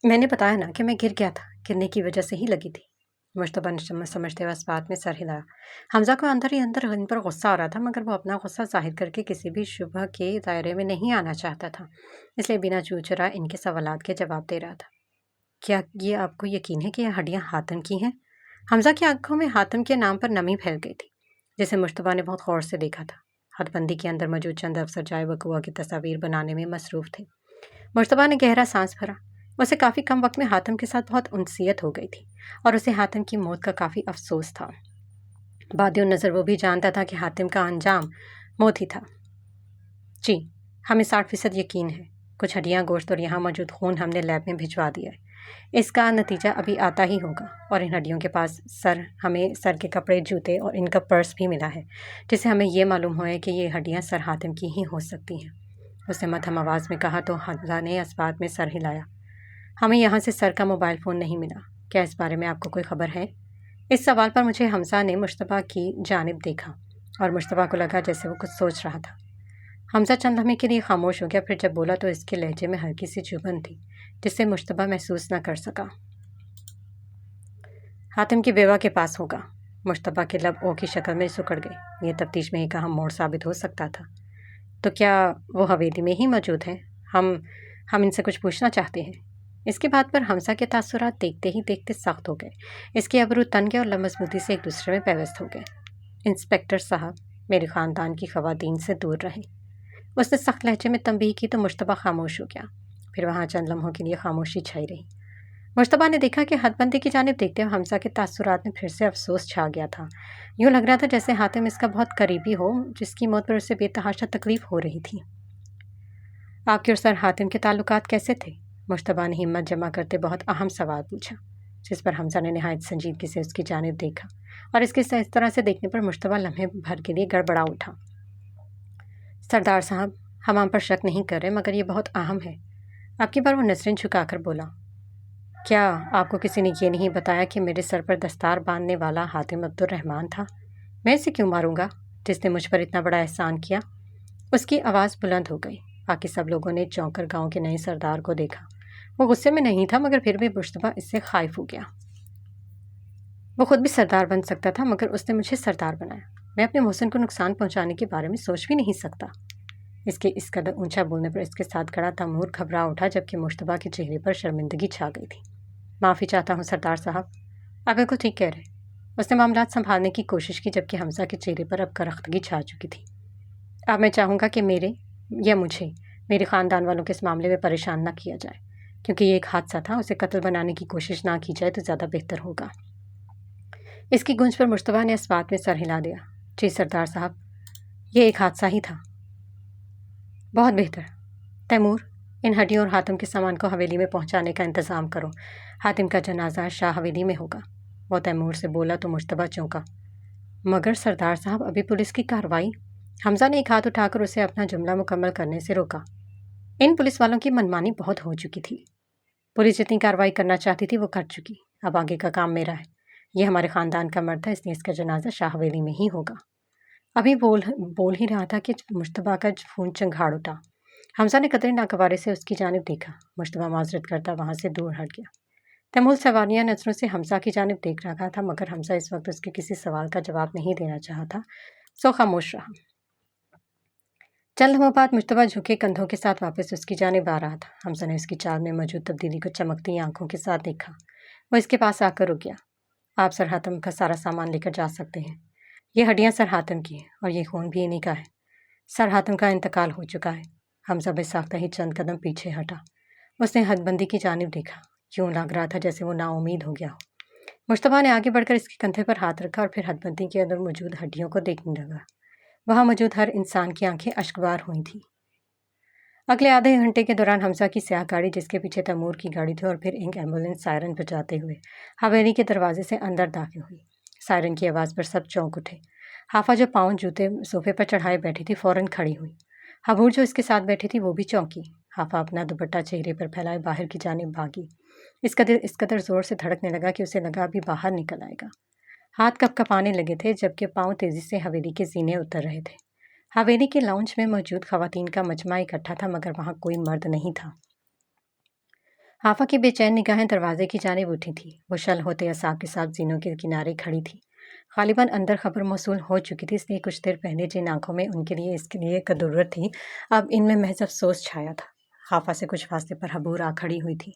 मैंने बताया ना कि मैं गिर गया था, गिरने की वजह से ही लगी थी। मुश्तबा ने समझते हुए इस बात में सर हिलाया। हमजा को अंदर ही अंदर इन पर गुस्सा आ रहा था, मगर वो अपना गुस्सा जाहिर करके किसी भी शुबह के दायरे में नहीं आना चाहता था, इसलिए बिना चूचरा इनके सवालात के जवाब दे रहा था। क्या ये आपको यकीन है कि यह हड्डियाँ हातिम की हैं? हमजा की आंखों में हातिम के नाम पर नमी फैल गई थी, जिसे मुश्तबा ने बहुत गौर से देखा था। हदबंदी के अंदर मौजूद चंद अफसर जाए वकुआ की तस्वीर बनाने में मसरूफ़ थे। मुश्तबा ने गहरा सांस भरा। उसे काफ़ी कम वक्त में हातिम के साथ बहुत उनसियत हो गई थी और उसे हातिम की मौत का काफ़ी अफसोस था। बादियों नज़र वो भी जानता था कि हातिम का अंजाम मौत ही था। जी, हमें 60% यकीन है। कुछ हड्डियाँ, गोश्त और यहाँ मौजूद खून हमने लैब में भिजवा दिया है। इसका नतीजा अभी आता ही होगा। और इन हड्डियों के पास हमें सर के कपड़े, जूते और इनका पर्स भी मिला है, जिससे हमें ये मालूम हुआ है कि ये हड्डियाँ सर हातिम की ही हो सकती हैं। उसने मध्यम आवाज़ में कहा तो हमजा ने इस बात में सर हिलाया। हमें यहाँ से सर का मोबाइल फ़ोन नहीं मिला। क्या इस बारे में आपको कोई खबर है? इस सवाल पर मुझे हमजा ने मुश्तबा की जानिब देखा और मुश्तबा को लगा जैसे वो कुछ सोच रहा था। हमजा चंद लम्हे के लिए खामोश हो गया। फिर जब बोला तो इसके लहजे में हल्की सी चुभन थी, जिससे मुश्तबा महसूस न कर सका। हातिम की बेवा के पास होगा। मुश्तबा के लब ओ की शक्ल में सुकड़ गए। ये तफ्तीश में एक अहम मोड़ साबित हो सकता था। तो क्या वो हवेली में ही मौजूद हैं? हम इनसे कुछ पूछना चाहते हैं। اس کی بات پر حمزہ کے تاثرات دیکھتے ہی دیکھتے سخت ہو گئے۔ اس کے ابرو تن گئے اور لمضبوطی سے ایک دوسرے میں پیوست ہو گئے۔ انسپکٹر صاحب، میرے خاندان کی خواتین سے دور رہیں۔ اس نے سخت لہجے میں تنبیہ کی تو مشتبہ خاموش ہو گیا۔ پھر وہاں چند لمحوں کے لیے خاموشی چھائی رہی۔ مشتبہ نے دیکھا کہ حد بندی کی جانب دیکھتے ہوئے حمزہ کے تاثرات میں پھر سے افسوس چھا گیا تھا۔ یوں لگ رہا تھا جیسے حاتم اس کا بہت قریبی ہو، جس کی موت پر اسے بے تحاشا تکلیف ہو رہی تھی۔ آپ کے اور سر حاتم کے تعلقات کیسے تھے؟ مشتبہ نے ہمت جمع کرتے بہت اہم سوال پوچھا، جس پر حمزہ نے نہایت سنجیدگی سے اس کی جانب دیکھا، اور اس کے اس طرح سے دیکھنے پر مشتبہ لمحے بھر کے لیے گڑبڑا اٹھا۔ سردار صاحب، ہم آپ پر شک نہیں کر رہے، مگر یہ بہت اہم ہے۔ اب کی بار وہ نظریں جھکا کر بولا، کیا آپ کو کسی نے یہ نہیں بتایا کہ میرے سر پر دستار باندھنے والا حاتم عبد الرحمن تھا؟ میں اسے کیوں ماروں گا جس نے مجھ پر اتنا بڑا احسان کیا؟ اس کی آواز بلند ہو گئی۔ باقی سب لوگوں نے چونک کر گاؤں کے نئے سردار کو دیکھا۔ وہ غصے میں نہیں تھا، مگر پھر بھی مشتبہ اس سے خائف ہو گیا۔ وہ خود بھی سردار بن سکتا تھا، مگر اس نے مجھے سردار بنایا۔ میں اپنے محسن کو نقصان پہنچانے کے بارے میں سوچ بھی نہیں سکتا۔ اس کے اس قدر اونچا بولنے پر اس کے ساتھ کھڑا تیمور گھبرا اٹھا، جبکہ مشتبہ کے چہرے پر شرمندگی چھا گئی تھی۔ معافی چاہتا ہوں سردار صاحب، آپ بالکل ٹھیک کہہ رہے۔ اس نے معاملات سنبھالنے کی کوشش کی، جبکہ حمزہ کے چہرے پر اب کرختگی چھا چکی تھی۔ اب میں چاہوں گا کہ مجھے میرے خاندان والوں کے اس معاملے میں پریشان نہ کیا جائے، کیونکہ یہ ایک حادثہ تھا۔ اسے قتل بنانے کی کوشش نہ کی جائے تو زیادہ بہتر ہوگا۔ اس کی گونج پر مشتبہ نے اس بات میں سر ہلا دیا۔ جی سردار صاحب، یہ ایک حادثہ ہی تھا۔ بہت بہتر۔ تیمور، ان ہڈیوں اور حاتم کے سامان کو حویلی میں پہنچانے کا انتظام کرو۔ حاتم کا جنازہ شاہ حویلی میں ہوگا۔ وہ تیمور سے بولا تو مشتبہ چونکا۔ مگر سردار صاحب، ابھی پولیس کی کارروائی۔ حمزہ نے ایک ہاتھ اٹھا کر اسے اپنا جملہ مکمل کرنے سے روکا۔ ان پولیس والوں کی منمانی بہت ہو چکی تھی۔ پولیس جتنی کارروائی کرنا چاہتی تھی وہ کر چکی۔ اب آگے کا کام میرا ہے۔ یہ ہمارے خاندان کا مرد ہے، اس لیے اس کا جنازہ شاہ حویلی میں ہی ہوگا۔ ابھی بول ہی رہا تھا کہ مشتبہ کا خون چنگھاڑ اٹھا۔ حمزہ نے قدرے ناگوارے سے اس کی جانب دیکھا۔ مشتبہ معذرت کرتا وہاں سے دور ہٹ گیا۔ تیمور سوالیہ نظروں سے حمزہ کی جانب دیکھ رہا تھا، مگر حمزہ اس وقت اس کے کسی سوال کا جواب نہیں دینا چاہتا، سو خاموش رہا۔ چند لمحوں بعد مشتبہ جھکے کندھوں کے ساتھ واپس اس کی جانب آ رہا تھا۔ حمزہ نے اس کی چال میں موجود تبدیلی کو چمکتی آنکھوں کے ساتھ دیکھا۔ وہ اس کے پاس آ کر رک گیا۔ آپ سر حاتم کا سارا سامان لے کر جا سکتے ہیں۔ یہ ہڈیاں سر حاتم کی ہیں اور یہ خون بھی انہی کا ہے۔ سر حاتم کا انتقال ہو چکا ہے۔ حمزہ بے ساختہ ہی چند قدم پیچھے ہٹا۔ اس نے حد بندی کی جانب دیکھا۔ یوں لگ رہا تھا جیسے وہ نا امید ہو گیا ہو۔ مشتبہ نے آگے بڑھ کر اس کے کندھے پر ہاتھ رکھا اور پھر حد بندی کے اندر موجود ہڈیوں کو دیکھنے لگا۔ وہاں موجود ہر انسان کی آنکھیں اشکبار ہوئی تھیں۔ اگلے آدھے گھنٹے کے دوران حمزہ کی سیاہ گاڑی، جس کے پیچھے تیمور کی گاڑی تھی، اور پھر ایک ایمبولینس سائرن بجاتے ہوئے حویلی کے دروازے سے اندر داخل ہوئی۔ سائرن کی آواز پر سب چونک اٹھے۔ حافہ جو پاؤں جوتے صوفے پر چڑھائے بیٹھی تھی فوراً کھڑی ہوئی۔ حبور جو اس کے ساتھ بیٹھی تھی وہ بھی چونکی۔ حافہ اپنا دوپٹہ چہرے پر پھیلائے باہر کی جانب بھاگی۔ اس قدر زور سے دھڑکنے لگا کہ اسے لگا ابھی باہر نکل آئے گا۔ ہاتھ کپ کپانے لگے تھے، جبکہ پاؤں تیزی سے حویلی کے زینے اتر رہے تھے۔ حویلی کے لاؤنج میں موجود خواتین کا مجمع اکٹھا تھا، مگر وہاں کوئی مرد نہیں تھا۔ حافہ کی بے چین نگاہیں دروازے کی جانب اٹھی تھی۔ وہ شل ہوتے اعصاب کے ساتھ زینوں کے کنارے کھڑی تھی۔ غالباً اندر خبر موصول ہو چکی تھی، اس لیے کچھ دیر پہلے جن آنکھوں میں ان کے لیے اس کے لیے ضرورت تھی، اب ان میں محض افسوس چھایا تھا۔ حافہ سے کچھ فاصلے پر حبور آ کھڑی ہوئی تھی۔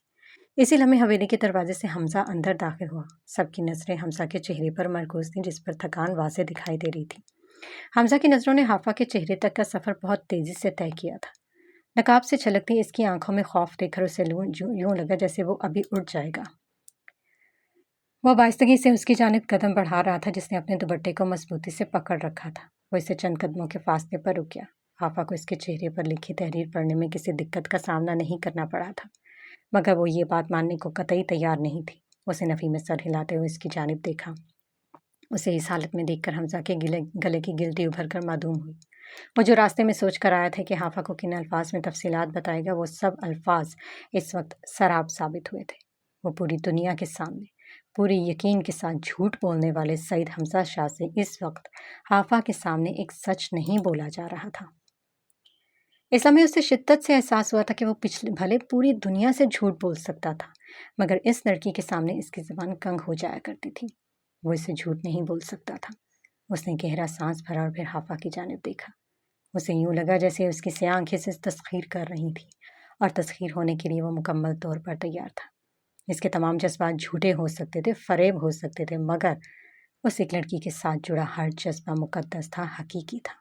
اسی لمحے حویلی کے دروازے سے حمزہ اندر داخل ہوا۔ سب کی نظریں حمزہ کے چہرے پر مرکوز تھیں، جس پر تھکان واضح دکھائی دے رہی تھی۔ حمزہ کی نظروں نے حافہ کے چہرے تک کا سفر بہت تیزی سے طے کیا تھا۔ نقاب سے چھلکتی اس کی آنکھوں میں خوف دیکھ کر اسے یوں لگا جیسے وہ ابھی اٹھ جائے گا۔ وہ بائستگی سے اس کی جانب قدم بڑھا رہا تھا، جس نے اپنے دوپٹے کو مضبوطی سے پکڑ رکھا تھا۔ وہ اسے چند قدموں کے فاصلے پر رک گیا۔ حافہ کو اس کے چہرے پر لکھی تحریر پڑھنے میں کسی دقت کا سامنا نہیں کرنا پڑا تھا، مگر وہ یہ بات ماننے کو قطعی تیار نہیں تھی۔ اسے نفی میں سر ہلاتے ہوئے اس کی جانب دیکھا۔ اسے اس حالت میں دیکھ کر حمزہ کے گلے کی گلٹی ابھر کر معدوم ہوئی۔ وہ جو راستے میں سوچ کر آیا تھا کہ حافہ کو کن الفاظ میں تفصیلات بتائے گا، وہ سب الفاظ اس وقت سراب ثابت ہوئے تھے۔ وہ پوری دنیا کے سامنے پوری یقین کے ساتھ جھوٹ بولنے والے سعید حمزہ شاہ سے اس وقت حافہ کے سامنے ایک سچ نہیں بولا جا رہا تھا۔ اس لمحے اسے شدت سے احساس ہوا تھا کہ وہ بھلے پوری دنیا سے جھوٹ بول سکتا تھا، مگر اس لڑکی کے سامنے اس کی زبان کنگ ہو جایا کرتی تھی۔ وہ اسے جھوٹ نہیں بول سکتا تھا۔ اس نے گہرا سانس بھرا اور پھر حافہ کی جانب دیکھا۔ اسے یوں لگا جیسے اس کی سیاہ آنکھیں سے تسخیر کر رہی تھی، اور تسخیر ہونے کے لیے وہ مکمل طور پر تیار تھا۔ اس کے تمام جذبات جھوٹے ہو سکتے تھے، فریب ہو سکتے تھے، مگر اس ایک لڑکی کے ساتھ جڑا ہر جذبہ مقدس تھا، حقیقی تھا۔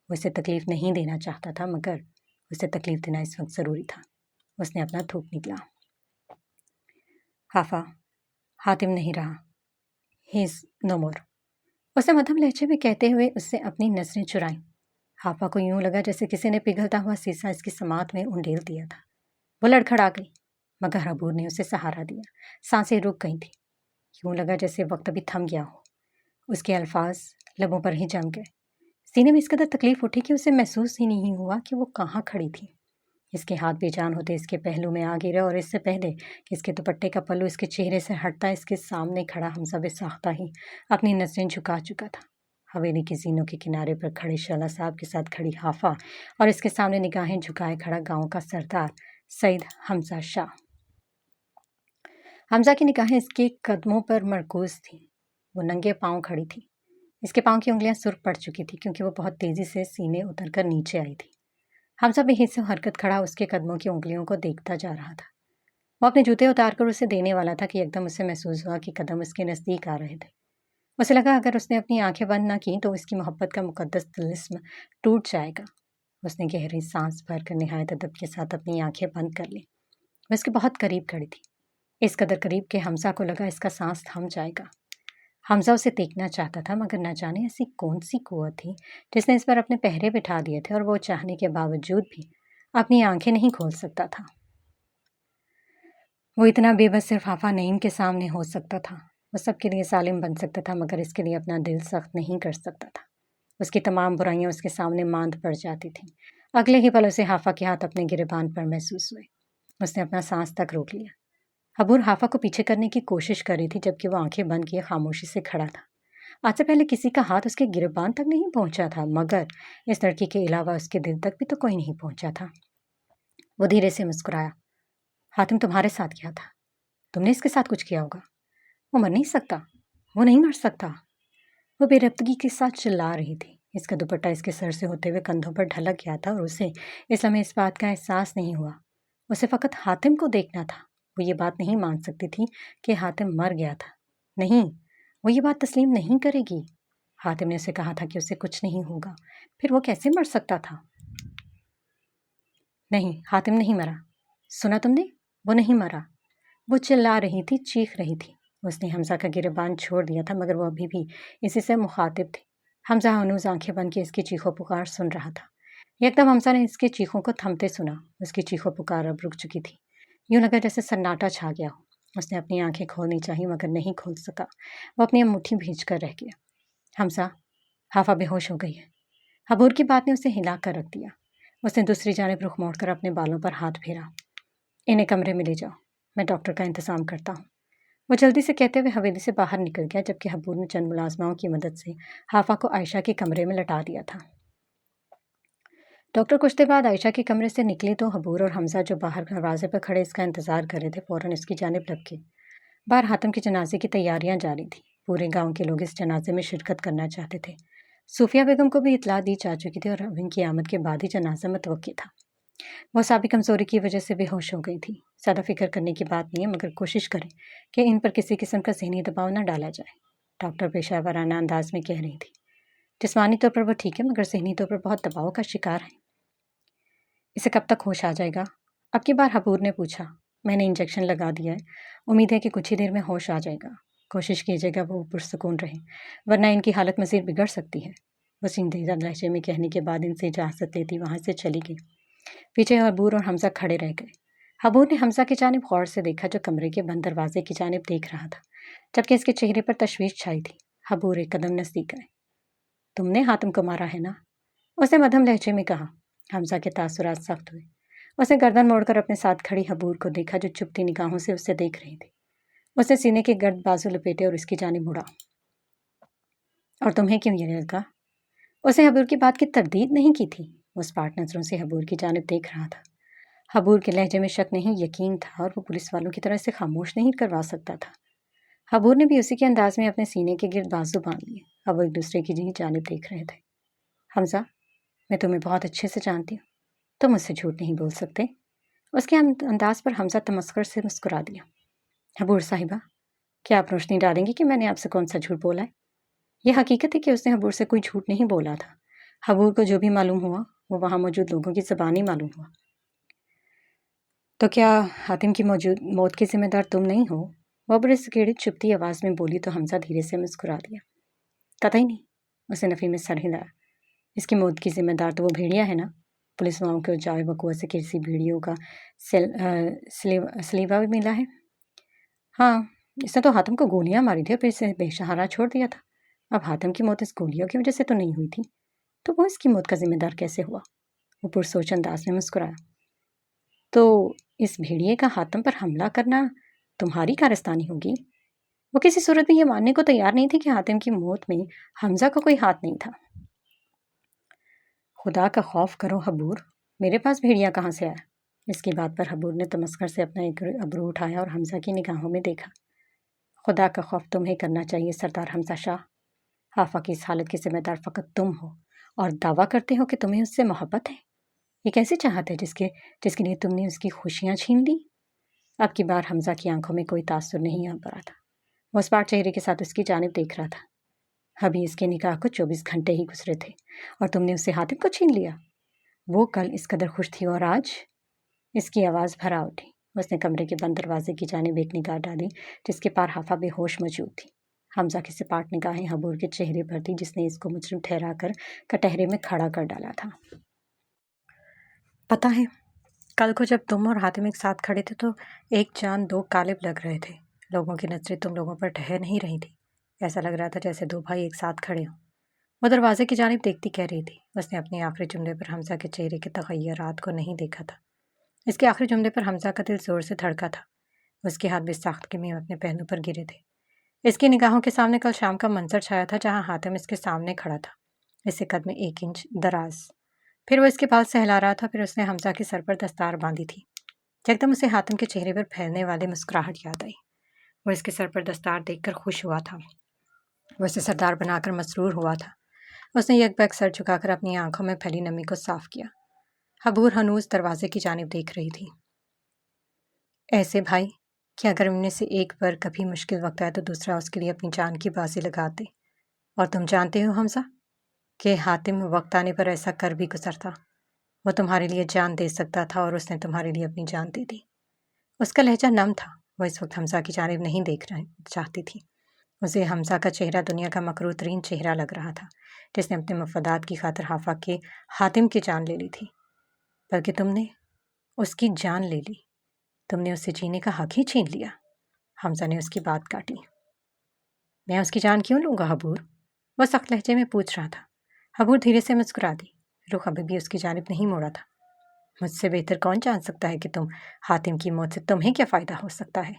وہ اسے تکلیف نہیں دینا چاہتا تھا، مگر اسے تکلیف دینا اس وقت ضروری تھا۔ اس نے اپنا تھوک نکلا۔ حافظ، حاتم نہیں رہا، ہی از نو مور، اسے مدھم لہجے میں کہتے ہوئے اس سے اپنی نظریں چرائیں۔ حافظ کو یوں لگا جیسے کسی نے پگھلتا ہوا سیسا اس کی سماعت میں انڈیل دیا تھا۔ وہ لڑکھڑا گئی، مگر حبور نے اسے سہارا دیا۔ سانسیں رک گئی تھیں، یوں لگا جیسے وقت ابھی تھم گیا ہو۔ اس کے الفاظ لبوں پر ہی جم گئے۔ سینے میں اس قدر تکلیف اٹھی کہ اسے محسوس ہی نہیں ہوا کہ وہ کہاں کھڑی تھی۔ اس کے ہاتھ بے جان ہوتے اس کے پہلو میں آ گرے، اور اس سے پہلے کہ اس کے دوپٹے کا پلو اس کے چہرے سے ہٹتا، اس کے سامنے کھڑا حمزہ بے ساختہ ہی اپنی نظریں جھکا چکا تھا۔ حویلی کی زینوں کے کنارے پر کھڑے شعلہ صاحب کے ساتھ کھڑی حافظ، اور اس کے سامنے نگاہیں جھکائے کھڑا گاؤں کا سردار سید حمزہ شاہ۔ حمزہ کی نگاہیں اس کے قدموں پر مرکوز تھیں۔ وہ ننگے پاؤں کھڑی تھی۔ اس کے پاؤں کی انگلیاں سرخ پڑ چکی تھی کیونکہ وہ بہت تیزی سے سینے اتر کر نیچے آئی تھی۔ حمزہ بے حس و حرکت کھڑا اس کے قدموں کی انگلیوں کو دیکھتا جا رہا تھا۔ وہ اپنے جوتے اتار کر اسے دینے والا تھا کہ یکدم اسے محسوس ہوا کہ قدم اس کے نزدیک آ رہے تھے۔ اسے لگا اگر اس نے اپنی آنکھیں بند نہ کی تو اس کی محبت کا مقدس طلسم ٹوٹ جائے گا۔ اس نے گہری سانس بھر کر نہایت ادب کے ساتھ اپنی آنکھیں بند کر لیں۔ وہ اس کے بہت قریب کھڑی تھی، اس قدر قریب کہ حمزہ کو لگا اس کا سانس تھم جائے گا۔ حمزہ اسے دیکھنا چاہتا تھا، مگر نہ جانے ایسی کون سی قوت تھی جس نے اس پر اپنے پہرے بٹھا دیے تھے، اور وہ چاہنے کے باوجود بھی اپنی آنکھیں نہیں کھول سکتا تھا۔ وہ اتنا بے بس صرف حافظ نعیم کے سامنے ہو سکتا تھا۔ وہ سب کے لیے سالم بن سکتا تھا، مگر اس کے لیے اپنا دل سخت نہیں کر سکتا تھا۔ اس کی تمام برائیاں اس کے سامنے ماند پڑ جاتی تھیں۔ اگلے ہی پل اسے حافظ کے ہاتھ اپنے گریبان پر محسوس ہوئے۔ اس نے اپنا سانس تک روک لیا۔ حبور حافظ کو پیچھے کرنے کی کوشش کر رہی تھی، جبکہ وہ آنکھیں بند کیے خاموشی سے کھڑا تھا۔ آج سے پہلے کسی کا ہاتھ اس کے گریبان تک نہیں پہنچا تھا، مگر اس لڑکی کے علاوہ اس کے دل تک بھی تو کوئی نہیں پہنچا تھا۔ وہ دھیرے سے مسکرایا۔ حاتم تمہارے ساتھ کیا تھا؟ تم نے اس کے ساتھ کچھ کیا ہوگا۔ وہ مر نہیں سکتا، وہ نہیں مر سکتا۔ وہ بے ربطگی کے ساتھ چلا رہی تھی۔ اس کا دوپٹہ اس کے سر سے ہوتے ہوئے کندھوں پر ڈھلک گیا تھا، اور اسے اس لمحے اس بات کا احساس نہیں ہوا۔ اسے فقط حاتم کو دیکھنا تھا۔ وہ یہ بات نہیں مان سکتی تھی کہ حاتم مر گیا تھا۔ نہیں، وہ یہ بات تسلیم نہیں کرے گی۔ حاتم نے اسے کہا تھا کہ اسے کچھ نہیں ہوگا، پھر وہ کیسے مر سکتا تھا؟ نہیں، حاتم نہیں مرا۔ سنا تم نے؟ وہ نہیں مرا۔ وہ چلا رہی تھی، چیخ رہی تھی۔ اس نے حمزہ کا گریبان چھوڑ دیا تھا، مگر وہ ابھی بھی اسی سے مخاطب تھی۔ حمزہ ہنوز آنکھیں بند کے اس کی چیخو پکار سن رہا تھا۔ یکدم حمزہ نے اس کی چیخوں کو تھمتے سنا۔ اس کی چیخو پکار اب رک چکی تھی۔ یوں لگا جیسے سناٹا چھا گیا ہو۔ اس نے اپنی آنکھیں کھولنی چاہی، مگر نہیں کھول سکا۔ وہ اپنی انگوٹھی بھینچ کر رہ گیا۔ حمزہ، حافظ بے ہوش ہو گئی ہے۔ حبور کی بات نے اسے ہلا کر رکھ دیا۔ اس نے دوسری جانب رخ موڑ کر اپنے بالوں پر ہاتھ پھیرا۔ انہیں کمرے میں لے جاؤ، میں ڈاکٹر کا انتظام کرتا ہوں۔ وہ جلدی سے کہتے ہوئے حویلی سے باہر نکل گیا، جبکہ حبور نے چند ملازماؤں کی مدد سے حافظ کو عائشہ کے کمرے میں لٹا دیا تھا۔ ڈاکٹر کچھ دیر بعد عائشہ کے کمرے سے نکلی تو حبور اور حمزہ جو باہر دروازے پر کھڑے اس کا انتظار کر رہے تھے، فوراً اس کی جانب لپکے۔ باہر حاتم کے جنازے کی تیاریاں جاری تھیں۔ پورے گاؤں کے لوگ اس جنازے میں شرکت کرنا چاہتے تھے۔ صوفیہ بیگم کو بھی اطلاع دی جا چکی تھی، اور اب ان کی آمد کے بعد ہی جنازہ متوقع تھا۔ وہ اعصابی کمزوری کی وجہ سے بے ہوش ہو گئی تھی۔ زیادہ فکر کرنے کی بات نہیں ہے، مگر کوشش کریں کہ ان پر کسی قسم کا ذہنی دباؤ نہ ڈالا جائے، ڈاکٹر پیشہ ورانہ انداز میں کہہ رہی تھی۔ جسمانی طور پر وہ ٹھیک ہے، مگر ذہنی طور پر بہت دباؤ کا شکار ہے۔ اسے کب تک ہوش آ جائے گا؟ اب کی بار حبور نے پوچھا۔ میں نے انجیکشن لگا دیا ہے، امید ہے کہ کچھ ہی دیر میں ہوش آ جائے گا۔ کوشش کیجیے گا وہ پرسکون رہے، ورنہ ان کی حالت مزید بگڑ سکتی ہے۔ وہ سنجیدہ لہجے میں کہنے کے بعد ان سے اجازت لیتی وہاں سے چلی گئی۔ پیچھے حبور اور حمزہ کھڑے رہ گئے۔ حبور نے حمزہ کی جانب غور سے دیکھا، جو کمرے کے بند دروازے کی جانب دیکھ رہا تھا، جبکہ اس کے چہرے پر تشویش چھائی تھی۔ حبور ایک قدم نزدیک آئے۔ تم نے حاتم کو مارا ہے نا؟ اس نے مدھم لہجے میں کہا۔ حمزہ کے تاثرات سخت ہوئے۔ اس نے گردن موڑ کر اپنے ساتھ کھڑی حبور کو دیکھا، جو چپتی نگاہوں سے اسے دیکھ رہی تھی۔ اس نے سینے کے گرد بازو لپیٹے اور اس کی جانب مڑا۔ اور تمہیں کیوں یہ لگا؟ اس نے حبور کی بات کی تردید نہیں کی تھی۔ اس پاٹ نظروں سے حبور کی جانب دیکھ رہا تھا۔ حبور کے لہجے میں شک نہیں، یقین تھا، اور وہ پولیس والوں کی طرح اسے خاموش نہیں کروا سکتا تھا۔ حبور نے بھی اسی کے انداز میں اپنے سینے کے گرد بازو باندھ لیے۔ اب وہ ایک دوسرے کی جانب دیکھ رہے تھے۔ حمزہ، میں تمہیں بہت اچھے سے جانتی ہوں، تم مجھ سے جھوٹ نہیں بول سکتے۔ اس کے انداز پر حمزہ تمسخر سے مسکرا دیا۔ حبور صاحبہ، کیا آپ روشنی ڈالیں گی کہ میں نے آپ سے کون سا جھوٹ بولا ہے؟ یہ حقیقت ہے کہ اس نے حبور سے کوئی جھوٹ نہیں بولا تھا۔ حبور کو جو بھی معلوم ہوا وہ وہاں موجود لوگوں کی زبانی معلوم ہوا۔ تو کیا حاتم کی موت کی ذمہ دار تم نہیں ہو؟ وہ بڑے سکیڑی چپتی آواز میں بولی تو حمزہ دھیرے سے مسکرا دیا۔ قطعی نہیں، اسے نفی میں سر ہلایا۔ اس کی موت کی ذمہ دار تو وہ بھیڑیا ہے نا؟ پولیس والوں کو جائے وقوع سے کسی بھیڑیوں کا سلیبہ بھی ملا ہے۔ ہاں، اس نے تو حاتم کو گولیاں ماری تھی اور پھر اسے بے سہارا چھوڑ دیا تھا۔ اب حاتم کی موت اس گولیوں کی وجہ سے تو نہیں ہوئی تھی، تو وہ اس کی موت کا ذمہ دار کیسے ہوا؟ وہ پرسوچ انداز میں مسکرایا۔ تو اس بھیڑیے کا حاتم پر حملہ کرنا تمہاری کارستانی ہوگی؟ وہ کسی صورت میں یہ ماننے کو تیار نہیں تھی کہ حاتم کی موت میں حمزہ کا کوئی ہاتھ نہیں تھا۔ خدا کا خوف کرو حبور، میرے پاس بھیڑیا کہاں سے آیا؟ اس کی بات پر حبور نے تمسخر سے اپنا ایک ابرو اٹھایا اور حمزہ کی نگاہوں میں دیکھا۔ خدا کا خوف تمہیں کرنا چاہیے سردار حمزہ شاہ۔ حافہ کی اس حالت کی ذمہ دار فقط تم ہو اور دعویٰ کرتے ہو کہ تمہیں اس سے محبت ہے۔ یہ کیسی چاہت ہے جس کے لیے تم نے اس کی خوشیاں چھین لی؟ اب کی بار حمزہ کی آنکھوں میں کوئی تاثر نہیں آ پڑا تھا۔ وہ اس بار چہرے کے ساتھ اس کی جانب دیکھ رہا تھا۔ ابھی اس کے نکاح کو 24 گھنٹے ہی گزرے تھے اور تم نے اسے حاتم کو چھین لیا۔ وہ کل اس قدر خوش تھی اور آج؟ اس کی آواز بھرا اٹھی۔ اس نے کمرے کے بند دروازے کی جانب ایک نگاہ ڈالی جس کے پار حافہ بے ہوش موجود تھی۔ حمزہ کی سپاٹ نگاہیں حبور کے چہرے پر تھی جس نے اس کو مجرم ٹھہرا کر کٹہرے میں کھڑا کر ڈالا تھا۔ پتہ ہے، کل کو جب تم اور حاتم ایک ساتھ کھڑے تھے تو ایک جان دو قالب لگ رہے تھے۔ لوگوں کی نظریں تم لوگوں پر ٹھہر نہیں رہی تھی۔ ایسا لگ رہا تھا جیسے دو بھائی ایک ساتھ کھڑے ہوں۔ وہ دروازے کی جانب دیکھتی کہہ رہی تھی۔ اس نے اپنے آخری جملے پر حمزہ کے چہرے کے تغیرات کو نہیں دیکھا تھا۔ اس کے آخری جملے پر حمزہ کا دل زور سے دھڑکا تھا۔ اس کے ہاتھ بے ساختگی میں اپنے پہلو پر گرے تھے۔ اس کی نگاہوں کے سامنے کل شام کا منظر چھایا تھا جہاں حاتم اس کے سامنے کھڑا تھا، اس سے قد میں 1 انچ دراز۔ پھر وہ اس کے بال سہلا رہا تھا۔ پھر اس نے حمزہ کے سر پر دستار باندھی تھی۔ یکدم اسے حاتم کے چہرے پر پھیلنے والے مسکراہٹ یاد آئی۔ وہ اس کے سر پر دستار دیکھ کر خوش ہوا تھا۔ وہ اسے سردار بنا کر مسرور ہوا تھا۔ اس نے یک بیک سر جھکا کر اپنی آنکھوں میں پھیلی نمی کو صاف کیا۔ حبور ہنوز دروازے کی جانب دیکھ رہی تھی۔ ایسے بھائی کہ اگر ان میں سے ایک پر کبھی مشکل وقت آئے تو دوسرا اس کے لیے اپنی جان کی بازی لگاتے۔ اور تم جانتے ہو حمزہ کہ حاتم وقت آنے پر ایسا کر بھی گزرتا۔ وہ تمہارے لیے جان دے سکتا تھا اور اس نے تمہارے لیے اپنی جان دے دی۔ اس کا لہجہ نم تھا۔ وہ اس وقت حمزہ کی جانب نہیں دیکھنا چاہتی تھی۔ اسے حمزہ کا چہرہ دنیا کا مکروہ ترین چہرہ لگ رہا تھا جس نے اپنے مفادات کی خاطر حافہ کے حاتم کی جان لے لی تھی۔ بلکہ تم نے اس کی جان لے لی۔ تم نے اس سے جینے کا حق ہی چھین لیا۔ حمزہ نے اس کی بات کاٹی۔ میں اس کی جان کیوں لوں گا حبور؟ وہ سخت لہجے میں پوچھ رہا تھا۔ حبور دھیرے سے مسکرا دی۔ رخ ابھی بھی اس کی جانب نہیں موڑا تھا۔ مجھ سے بہتر کون جان سکتا ہے کہ حاتم کی موت سے تمہیں کیا فائدہ ہو سکتا ہے؟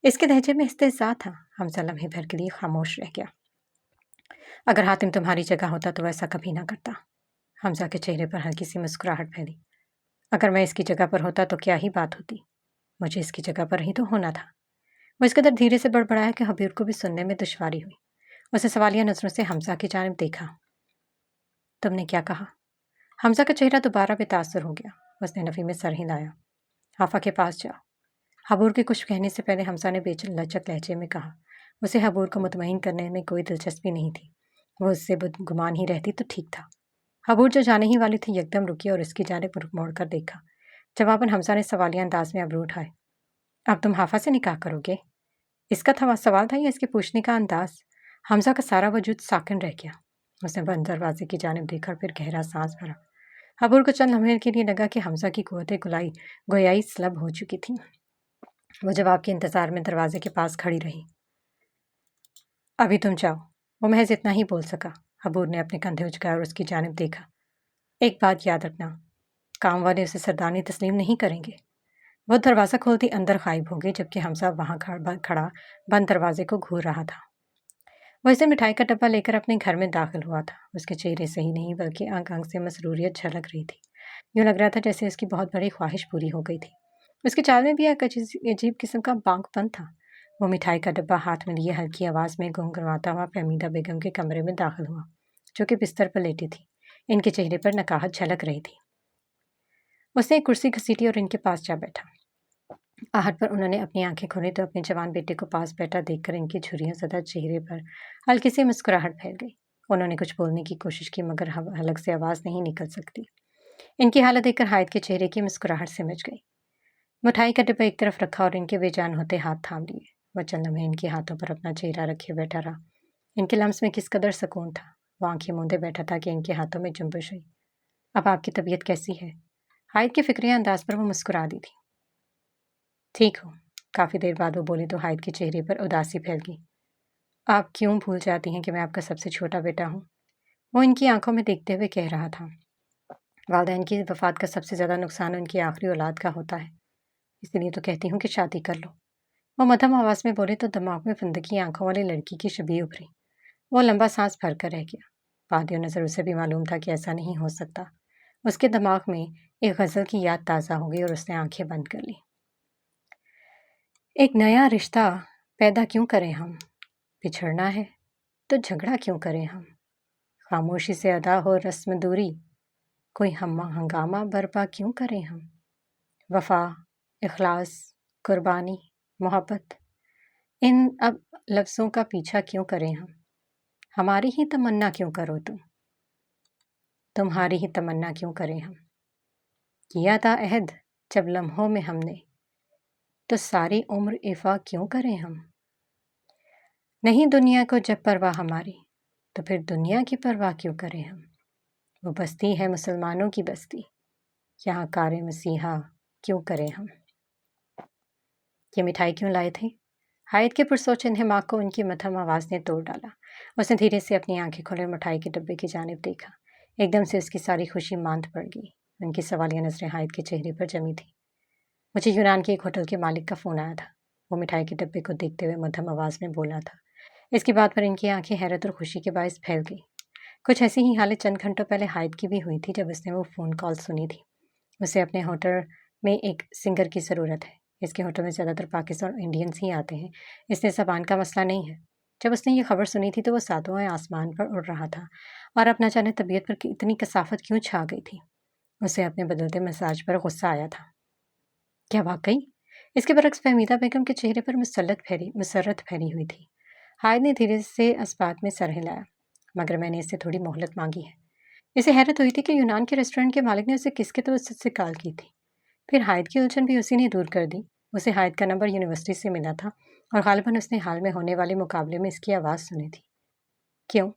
اس کے لہجے میں استہزاء تھا۔ حمزہ لمحے بھر کے لیے خاموش رہ گیا۔ اگر حاتم تمہاری جگہ ہوتا تو ایسا کبھی نہ کرتا۔ حمزہ کے چہرے پر ہلکی سی مسکراہٹ پھیلی۔ اگر میں اس کی جگہ پر ہوتا تو کیا ہی بات ہوتی؟ مجھے اس کی جگہ پر ہی تو ہونا تھا۔ وہ اس قدر دھیرے سے بڑبڑایا کہ حبور کو بھی سننے میں دشواری ہوئی۔ اسے سوالیہ نظروں سے حمزہ کی جانب دیکھا۔ تم نے کیا کہا؟ حمزہ کا چہرہ دوبارہ بے تاثر ہو گیا۔ اس نے نفی میں سر ہلایا۔ حافہ کے پاس جاؤ۔ حبور کے کچھ کہنے سے پہلے حمزہ نے بے لچک لہجے میں کہا۔ اسے حبور کو مطمئن کرنے میں کوئی دلچسپی نہیں تھی۔ وہ اس سے بدگمان ہی رہتی تو ٹھیک تھا۔ حبور جو جانے ہی والی تھی یکدم رکی اور اس کی جانب رخ موڑ کر دیکھا۔ جواباً حمزہ نے سوالیہ انداز میں ابرو اٹھائے۔ اب تم حافہ سے نکاح کرو گے؟ اس کا سوال تھا یا اس کے پوچھنے کا انداز؟ حمزہ کا سارا وجود ساکن رہ گیا۔ اس نے بند دروازے کی جانب دیکھا اور پھر گہرا سانس بھرا۔ حبور کو چند لمحے کے لیے لگا کہ حمزہ کی قوت گویائی سلب ہو چکی تھی۔ وہ جواب کے انتظار میں دروازے کے پاس کھڑی رہی۔ ابھی تم جاؤ۔ وہ محض اتنا ہی بول سکا۔ حبور نے اپنے کندھے اچکائے اور اس کی جانب دیکھا۔ ایک بات یاد رکھنا، کام والے اسے سردانی تسلیم نہیں کریں گے۔ وہ دروازہ کھولتی اندر غائب ہو گئی جبکہ حمزہ وہاں کھڑا بند دروازے کو گھور رہا تھا۔ وہ اسے مٹھائی کا ڈبہ لے کر اپنے گھر میں داخل ہوا تھا۔ اس کے چہرے سے ہی نہیں بلکہ انگ انگ سے مسروریت جھلک رہی تھی۔ یوں لگ رہا تھا جیسے اس کی بہت بڑی خواہش پوری ہو گئی تھی۔ اس کے چال میں بھی ایک عجیب قسم کا بانک پن تھا۔ وہ مٹھائی کا ڈبہ ہاتھ میں لیے ہلکی آواز میں گنگناتا ہوا فہمیدہ بیگم کے کمرے میں داخل ہوا جو کہ بستر پر لیٹی تھی۔ ان کے چہرے پر نکاہت جھلک رہی تھی۔ उसने एक कुर्सी घसीटी और इनके पास जा बैठा। आहट पर उन्होंने अपनी आंखें खोली तो अपने जवान बेटे को पास बैठा देखकर इनकी झुर्रियों सदा चेहरे पर हल्की सी मुस्कुराहट फैल गई। उन्होंने कुछ बोलने की कोशिश की मगर हलक से आवाज़ नहीं निकल सकती। इनकी हालत देखकर हायद के चेहरे की मुस्कुराहट सिमट गई। मिठाई का डिब्बा एक तरफ रखा और इनके बेजान होते हाथ थाम लिए। वह चंद लम्हे इनके हाथों पर अपना चेहरा रखे बैठा रहा। इनके लम्स में किस कदर सुकून था। वह आंखें मूंदे बैठा था कि इनके हाथों में जुम्बिश हुई। अब आपकी तबीयत कैसी है? हायद के फिक्रिया अंदाज पर वो मुस्कुरा दी थी। ठीक हो। काफ़ी देर बाद वो बोली तो हायद के चेहरे पर उदासी फैल गई। आप क्यों भूल जाती हैं कि मैं आपका सबसे छोटा बेटा हूँ? वो इनकी आंखों में देखते हुए कह रहा था। वालिदैन की वफ़ात का सबसे ज़्यादा नुकसान उनकी आखिरी औलाद का होता है, इसलिए तो कहती हूँ कि शादी कर लो। वो मध्यम आवाज़ में बोले तो दिमाग में फंदकी आंखों वाली लड़की की छवि उभरी। वो लंबा सांस भर कर रह गया। बादियों नज़र उसे भी मालूम था कि ऐसा नहीं हो सकता। उसके दिमाग में एक गज़ल की याद ताज़ा हो गई और उसने आंखें बंद कर ली। एक नया रिश्ता पैदा क्यों करें हम? बिछड़ना है तो झगड़ा क्यों करें हम? खामोशी से अदा हो रस्म दूरी, कोई हम हंगामा बर्पा क्यों करें हम? वफा, इखलास, कुर्बानी, मोहब्बत, इन अब लफ्ज़ों का पीछा क्यों करें हम? हमारी ही तमन्ना क्यों करो तुम? तुम्हारी ही तमन्ना क्यों करें हम? किया था अहद जब लम्हों में हमने, तो सारी उम्र इफ़ा क्यों करें हम? नहीं दुनिया को जब परवाह हमारी, तो फिर दुनिया की परवाह क्यों करें हम? वो बस्ती है मुसलमानों की बस्ती, यहाँ कारे मसीहा क्यों करें हम? ये मिठाई क्यों लाए थे? हायद के पुरसोच इन्हें को उनकी मध्यम आवाज़ ने तोड़ डाला। उसने धीरे से अपनी आंखें खोले और मिठाई के डब्बे की जानिब देखा। एकदम से उसकी सारी खुशी मांद पड़ गई। उनकी सवालिया नजरें हायद के चेहरे पर जमी थी। मुझे यूनान के एक होटल के मालिक का फ़ोन आया था। वो मिठाई के डब्बे को देखते हुए मध्यम आवाज़ में बोला था। इसकी बात पर इनकी आंखें हैरत और खुशी के बायस फैल गई। कुछ ऐसी ही हालत चंद घंटों पहले हायद की भी हुई थी जब उसने वो फ़ोन कॉल सुनी थी। उसे अपने होटल में एक सिंगर की ज़रूरत है। इसके होटल में ज़्यादातर पाकिस्तान और इंडियंस ही आते हैं, इसलिए ज़बान का मसला नहीं है। जब उसने ये खबर सुनी थी तो वो सातवें आसमान पर उड़ रहा था और अब न जाने तबीयत पर इतनी कसाफत क्यों छा गई थी। उसे अपने बदलते मिजाज पर गुस्सा आया था। क्या वाकई? इसके बरक्स फहमीदा बेगम के चेहरे पर मुसरत फैली हुई थी। हायद ने धीरे से इस बात में सर हिलाया। मगर मैंने इससे थोड़ी मोहलत मांगी है। इसे हैरत हुई थी कि यूनान के रेस्टोरेंट के मालिक ने उसे किसके तवज्जुह से कॉल की थी। फिर हायद की उलझन भी उसी ने दूर कर दी। उसे हायद का नंबर यूनिवर्सिटी से मिला था और गालिबन उसने हाल में होने वाले मुकाबले में इसकी आवाज़ सुनी थी। क्यों?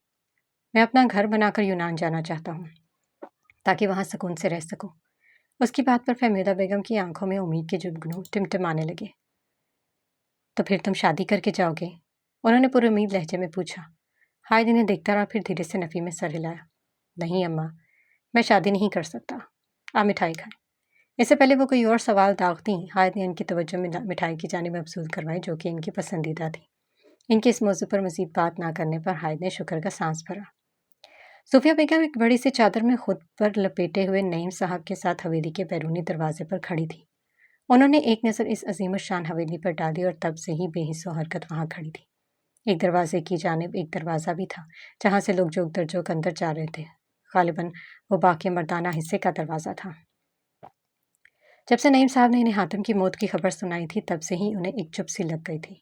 मैं अपना घर बनाकर यूनान जाना चाहता हूँ, ताकि वहाँ सुकून से रह सकूँ। उसकी बात पर फहमीदा बेगम की आंखों में उम्मीद के जुगनू टिमटिमाने लगे। तो फिर तुम शादी करके जाओगे? उन्होंने पूरी उम्मीद लहजे में पूछा। हायद इन्हें देखता रहा, फिर धीरे से नफ़ी में सर हिलाया। नहीं अम्मा, मैं शादी नहीं कर सकता। आप मिठाई खाएं। इससे पहले वो कोई और सवाल दागती, हायद ने इनकी तवज्जो मिठाई की जानिब मबसूल करवाई, जो कि इनकी पसंदीदा थी। इनके इस मौजू पर मजीद बात ना करने पर हायद ने शुक्र का सांस भरा। सूफिया बेगम एक बड़ी सी चादर में खुद पर लपेटे हुए नईम साहब के साथ हवेली के बैरूनी दरवाजे पर खड़ी थी। उन्होंने एक नज़र इस अजीम शान हवेली पर डाली और तब से ही बेहिस्सो हरकत वहाँ खड़ी थी। एक दरवाजे की जानिब एक दरवाज़ा भी था, जहाँ से लोग जोक दर जोक अंदर जा रहे थे। गालिबन वो बाकी मर्दाना हिस्से का दरवाज़ा था। जब से नईम साहब ने इन्हें हातिम की मौत की खबर सुनाई थी, तब से ही उन्हें एक चुप सी लग गई थी।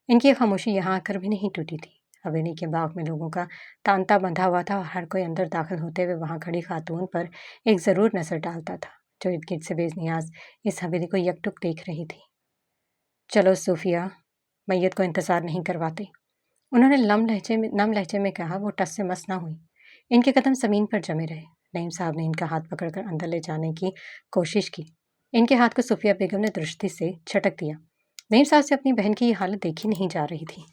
इनकी खामोशी यहाँ आकर भी नहीं टूटी थी। हवेली के बाग में लोगों का तांता बंधा हुआ था और हर कोई अंदर दाखिल होते हुए वहाँ खड़ी खातून पर एक ज़रूर नज़र डालता था, जो इर्द गिर्द से बेनियाज इस हवेली को यकटुक देख रही थी। चलो सूफिया, मैयत को इंतज़ार नहीं करवाते, उन्होंने नम लहजे में कहा। वो टस से मस ना हुई। इनके कदम ज़मीन पर जमे रहे। नईम साहब ने इनका हाथ पकड़कर अंदर ले जाने की कोशिश की। इनके हाथ को सूफिया बेगम ने दृष्टि से झटक दिया। नईम साहब से अपनी बहन की ये हालत देखी नहीं जा रही थी।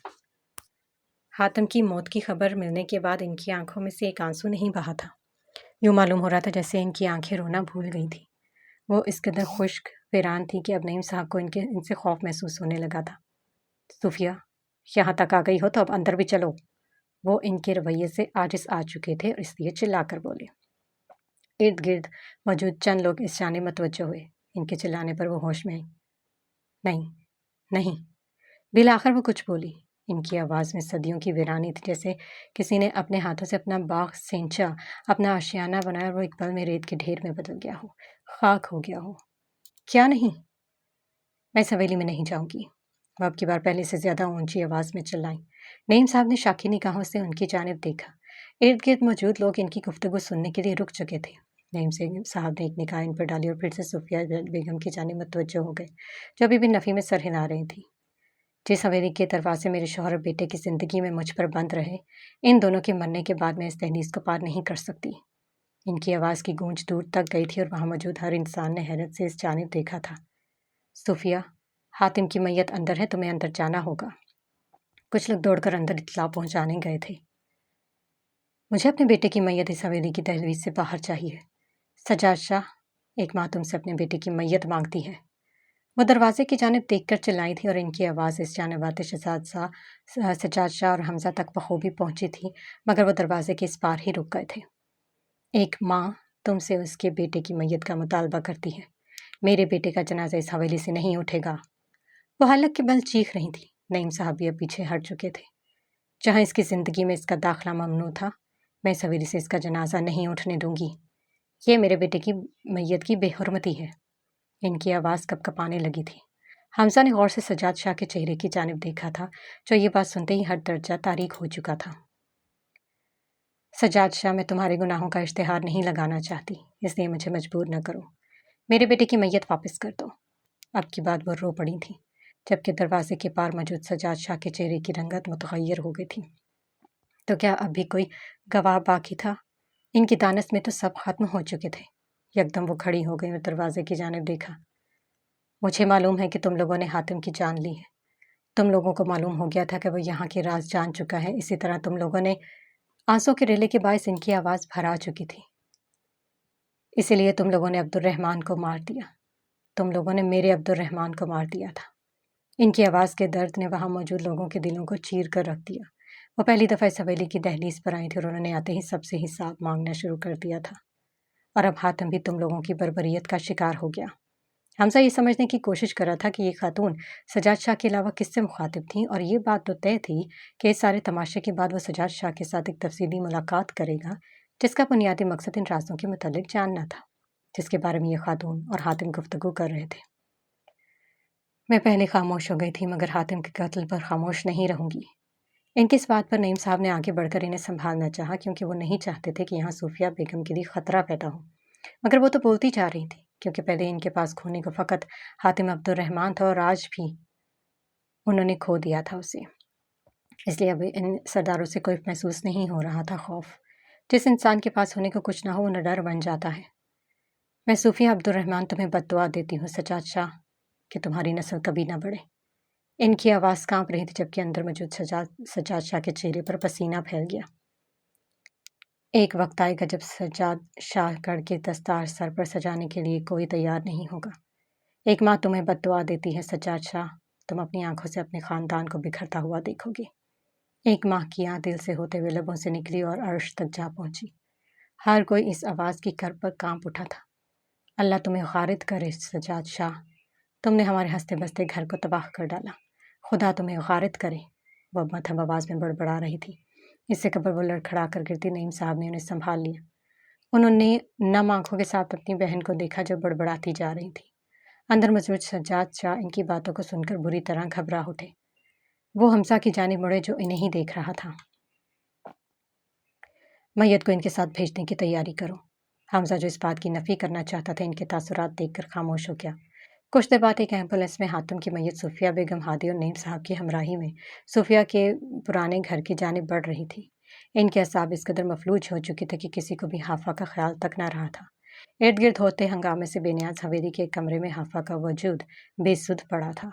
हातिम की मौत की खबर मिलने के बाद इनकी आंखों में से एक आंसू नहीं बहा था। यूँ मालूम हो रहा था जैसे इनकी आंखें रोना भूल गई थी। वो इस कदर खुश्क वीरान थी कि अब नईम साहब को इनसे खौफ महसूस होने लगा था। सूफिया, यहाँ तक आ गई हो तो अब अंदर भी चलो। वो इनके रवैये से आजिज़ आ चुके थे और इसलिए चिल्लाकर बोले। इर्द गिर्द मौजूद चंद लोग इस जानिब मतवज्जो हुए। इनके चिल्लाने पर वो होश में आई। नहीं, नहीं। बिल आखिर वो कुछ बोली। इनकी आवाज़ में सदियों की वीरानी थी, जैसे किसी ने अपने हाथों से अपना बाग सेंचा, अपना आशियाना बनाया और वो एक पल में रेत के ढेर में बदल गया हो। خاک ہو گیا ہو۔ کیا نہیں؟ میں اس حویلی میں نہیں جاؤں گی، وہ اب کی بار پہلے سے زیادہ اونچی آواز میں چلائیں۔ نعیم صاحب نے شاکی نگاہوں سے ان کی جانب دیکھا۔ ارد گرد موجود لوگ ان کی گفتگو سننے کے لیے رک چکے تھے۔ نعیم صاحب نے ایک نگاہ ان پر ڈالی اور پھر سے صوفیہ بیگم کی جانب متوجہ ہو گئے، جو ابھی بھی نفی میں سر ہلا رہی تھی۔ جس حویلی کے دروازے میرے شوہر اور بیٹے کی زندگی میں مجھ پر بند رہے، ان دونوں کے مرنے کے بعد میں اس دہلیز کو پار نہیں کر سکتی۔ ان کی آواز کی گونج دور تک گئی تھی اور وہاں موجود ہر انسان نے حیرت سے اس جانب دیکھا تھا۔ صوفیہ، حاتم کی میت اندر ہے، تمہیں اندر جانا ہوگا۔ کچھ لوگ دوڑ کر اندر اطلاع پہنچانے گئے تھے۔ مجھے اپنے بیٹے کی میت اس حویلی کی دہلیز سے باہر چاہیے۔ سجاد شاہ، ایک ماں تم سے اپنے بیٹے کی میت مانگتی ہے۔ وہ دروازے کی جانب دیکھ کر چلائی تھی اور ان کی آواز اس جانب آتے سجاد شاہ اور حمزہ تک بخوبی پہنچی تھی، مگر وہ دروازے کے اس پار ہی رک گئے تھے۔ ایک ماں تم سے اس کے بیٹے کی میت کا مطالبہ کرتی ہے۔ میرے بیٹے کا جنازہ اس حویلی سے نہیں اٹھے گا۔ وہ حلق کے بل چیخ رہی تھی۔ نعیم صاحب بھی اب پیچھے ہٹ چکے تھے۔ جہاں اس کی زندگی میں اس کا داخلہ ممنوع تھا، میں اس حویلی سے اس کا جنازہ نہیں اٹھنے دوں گی۔ یہ میرے بیٹے کی میت کی بے حرمتی ہے۔ ان کی آواز کپ کپانے لگی تھی۔ حمزہ نے غور سے سجاد شاہ کے چہرے کی جانب دیکھا تھا، جو یہ بات سنتے ہی ہر درجہ تاریک ہو چکا تھا۔ سجاد شاہ، میں تمہارے گناہوں کا اشتہار نہیں لگانا چاہتی، اس لیے مجھے مجبور نہ کرو۔ میرے بیٹے کی میت واپس کر دو۔ اب کی بات وہ رو پڑی تھی، جبکہ دروازے کے پار موجود سجاد شاہ کے چہرے کی رنگت متغیر ہو گئی تھی۔ تو کیا اب بھی کوئی گواہ باقی تھا؟ ان کی دانست میں تو سب ختم ہو چکے تھے۔ یکدم وہ کھڑی ہو گئی اور دروازے کی جانب دیکھا۔ مجھے معلوم ہے کہ تم لوگوں نے حاتم کی جان لی ہے۔ تم لوگوں کو معلوم ہو گیا تھا کہ وہ یہاں کے راز جان چکا ہے، اسی طرح تم لوگوں نے آنسوں کے ریلے کے باعث ان کی آواز بھرا چکی تھی۔ اسی لیے تم لوگوں نے عبد الرحمن کو مار دیا۔ تم لوگوں نے میرے عبد الرحمن کو مار دیا تھا۔ ان کی آواز کے درد نے وہاں موجود لوگوں کے دلوں کو چیر کر رکھ دیا۔ وہ پہلی دفعہ اس حویلی کی دہلیز پر آئی تھی اور انہوں نے آتے ہی سب سے حساب مانگنا شروع کر دیا تھا، اور اب حاتم بھی تم لوگوں کی بربریت کا شکار ہو گیا۔ حمزہ یہ سمجھنے کی کوشش کر رہا تھا کہ یہ خاتون سجاد شاہ کے علاوہ کس سے مخاطب تھیں، اور یہ بات تو طے تھی کہ اس سارے تماشے کے بعد وہ سجاد شاہ کے ساتھ ایک تفصیلی ملاقات کرے گا، جس کا بنیادی مقصد ان رازوں کے متعلق جاننا تھا جس کے بارے میں یہ خاتون اور حاتم گفتگو کر رہے تھے۔ میں پہلے خاموش ہو گئی تھی، مگر حاتم کے قتل پر خاموش نہیں رہوں گی۔ ان کی اس بات پر نعیم صاحب نے آگے بڑھ کر انہیں سنبھالنا چاہا، کیونکہ وہ نہیں چاہتے تھے کہ یہاں صوفیہ بیگم کے لیے خطرہ پیدا ہو، مگر وہ تو بولتی جا رہی تھی، کیونکہ پہلے ان کے پاس کھونے کو فقط حاتم عبد الرحمن تھا اور آج بھی انہوں نے کھو دیا تھا اسے۔ اس لیے اب ان سرداروں سے کوئی محسوس نہیں ہو رہا تھا خوف۔ جس انسان کے پاس ہونے کو کچھ نہ ہو، وہ ڈر بن جاتا ہے۔ میں صوفیہ عبد الرحمن تمہیں بد دعا دیتی ہوں سجاد شاہ، کہ تمہاری نسل کبھی نہ بڑھے۔ ان کی آواز کانپ رہی تھی، جبکہ اندر موجود سجاد شاہ کے چہرے پر پسینہ پھیل گیا۔ ایک وقت آئے گا جب سجاد شاہ گڑھ کے دستار سر پر سجانے کے لیے کوئی تیار نہیں ہوگا۔ ایک ماں تمہیں بد دعا دیتی ہے سجاد شاہ، تم اپنی آنکھوں سے اپنے خاندان کو بکھرتا ہوا دیکھو گے۔ ایک ماں کی آہ دل سے ہوتے ہوئے لبوں سے نکلی اور عرش تک جا پہنچی۔ ہر کوئی اس آواز کی کر پر کانپ اٹھا تھا۔ اللہ تمہیں غارت کرے سجاد شاہ، تم نے ہمارے ہنستے بستے گھر کو تباہ کر ڈالا۔ خدا تمہیں غارت کرے، وہ مدھم آواز میں بڑبڑا رہی تھی۔ اس سے قبل وہ لڑکھڑا کر گرتی، نعیم صاحب نے انہیں سنبھال لیا۔ انہوں نے نم آنکھوں کے ساتھ اپنی بہن کو دیکھا جو بڑبڑاتی جا رہی تھی۔ اندر موجود سجاد شاہ ان کی باتوں کو سن کر بری طرح گھبرا اٹھے۔ وہ حمزہ کی جانب مڑے جو انہیں ہی دیکھ رہا تھا۔ میت کو ان کے ساتھ بھیجنے کی تیاری کرو۔ حمزہ جو اس بات کی نفی کرنا چاہتا تھا، ان کے تاثرات دیکھ کر خاموش ہو گیا۔ کچھ دیر بعد ایک ایمبولینس میں حاتم کی میت صوفیہ بیگم، ہادی اور نعیم صاحب کی ہمراہی میں صوفیہ کے پرانے گھر کی جانب بڑھ رہی تھی۔ ان کے اعصاب اس قدر مفلوج ہو چکے تھے کہ کسی کو بھی حافہ کا خیال تک نہ رہا تھا۔ ارد گرد ہوتے ہنگامے سے بے نیاز حویلی کے ایک کمرے میں حافہ کا وجود بے سدھ پڑا تھا۔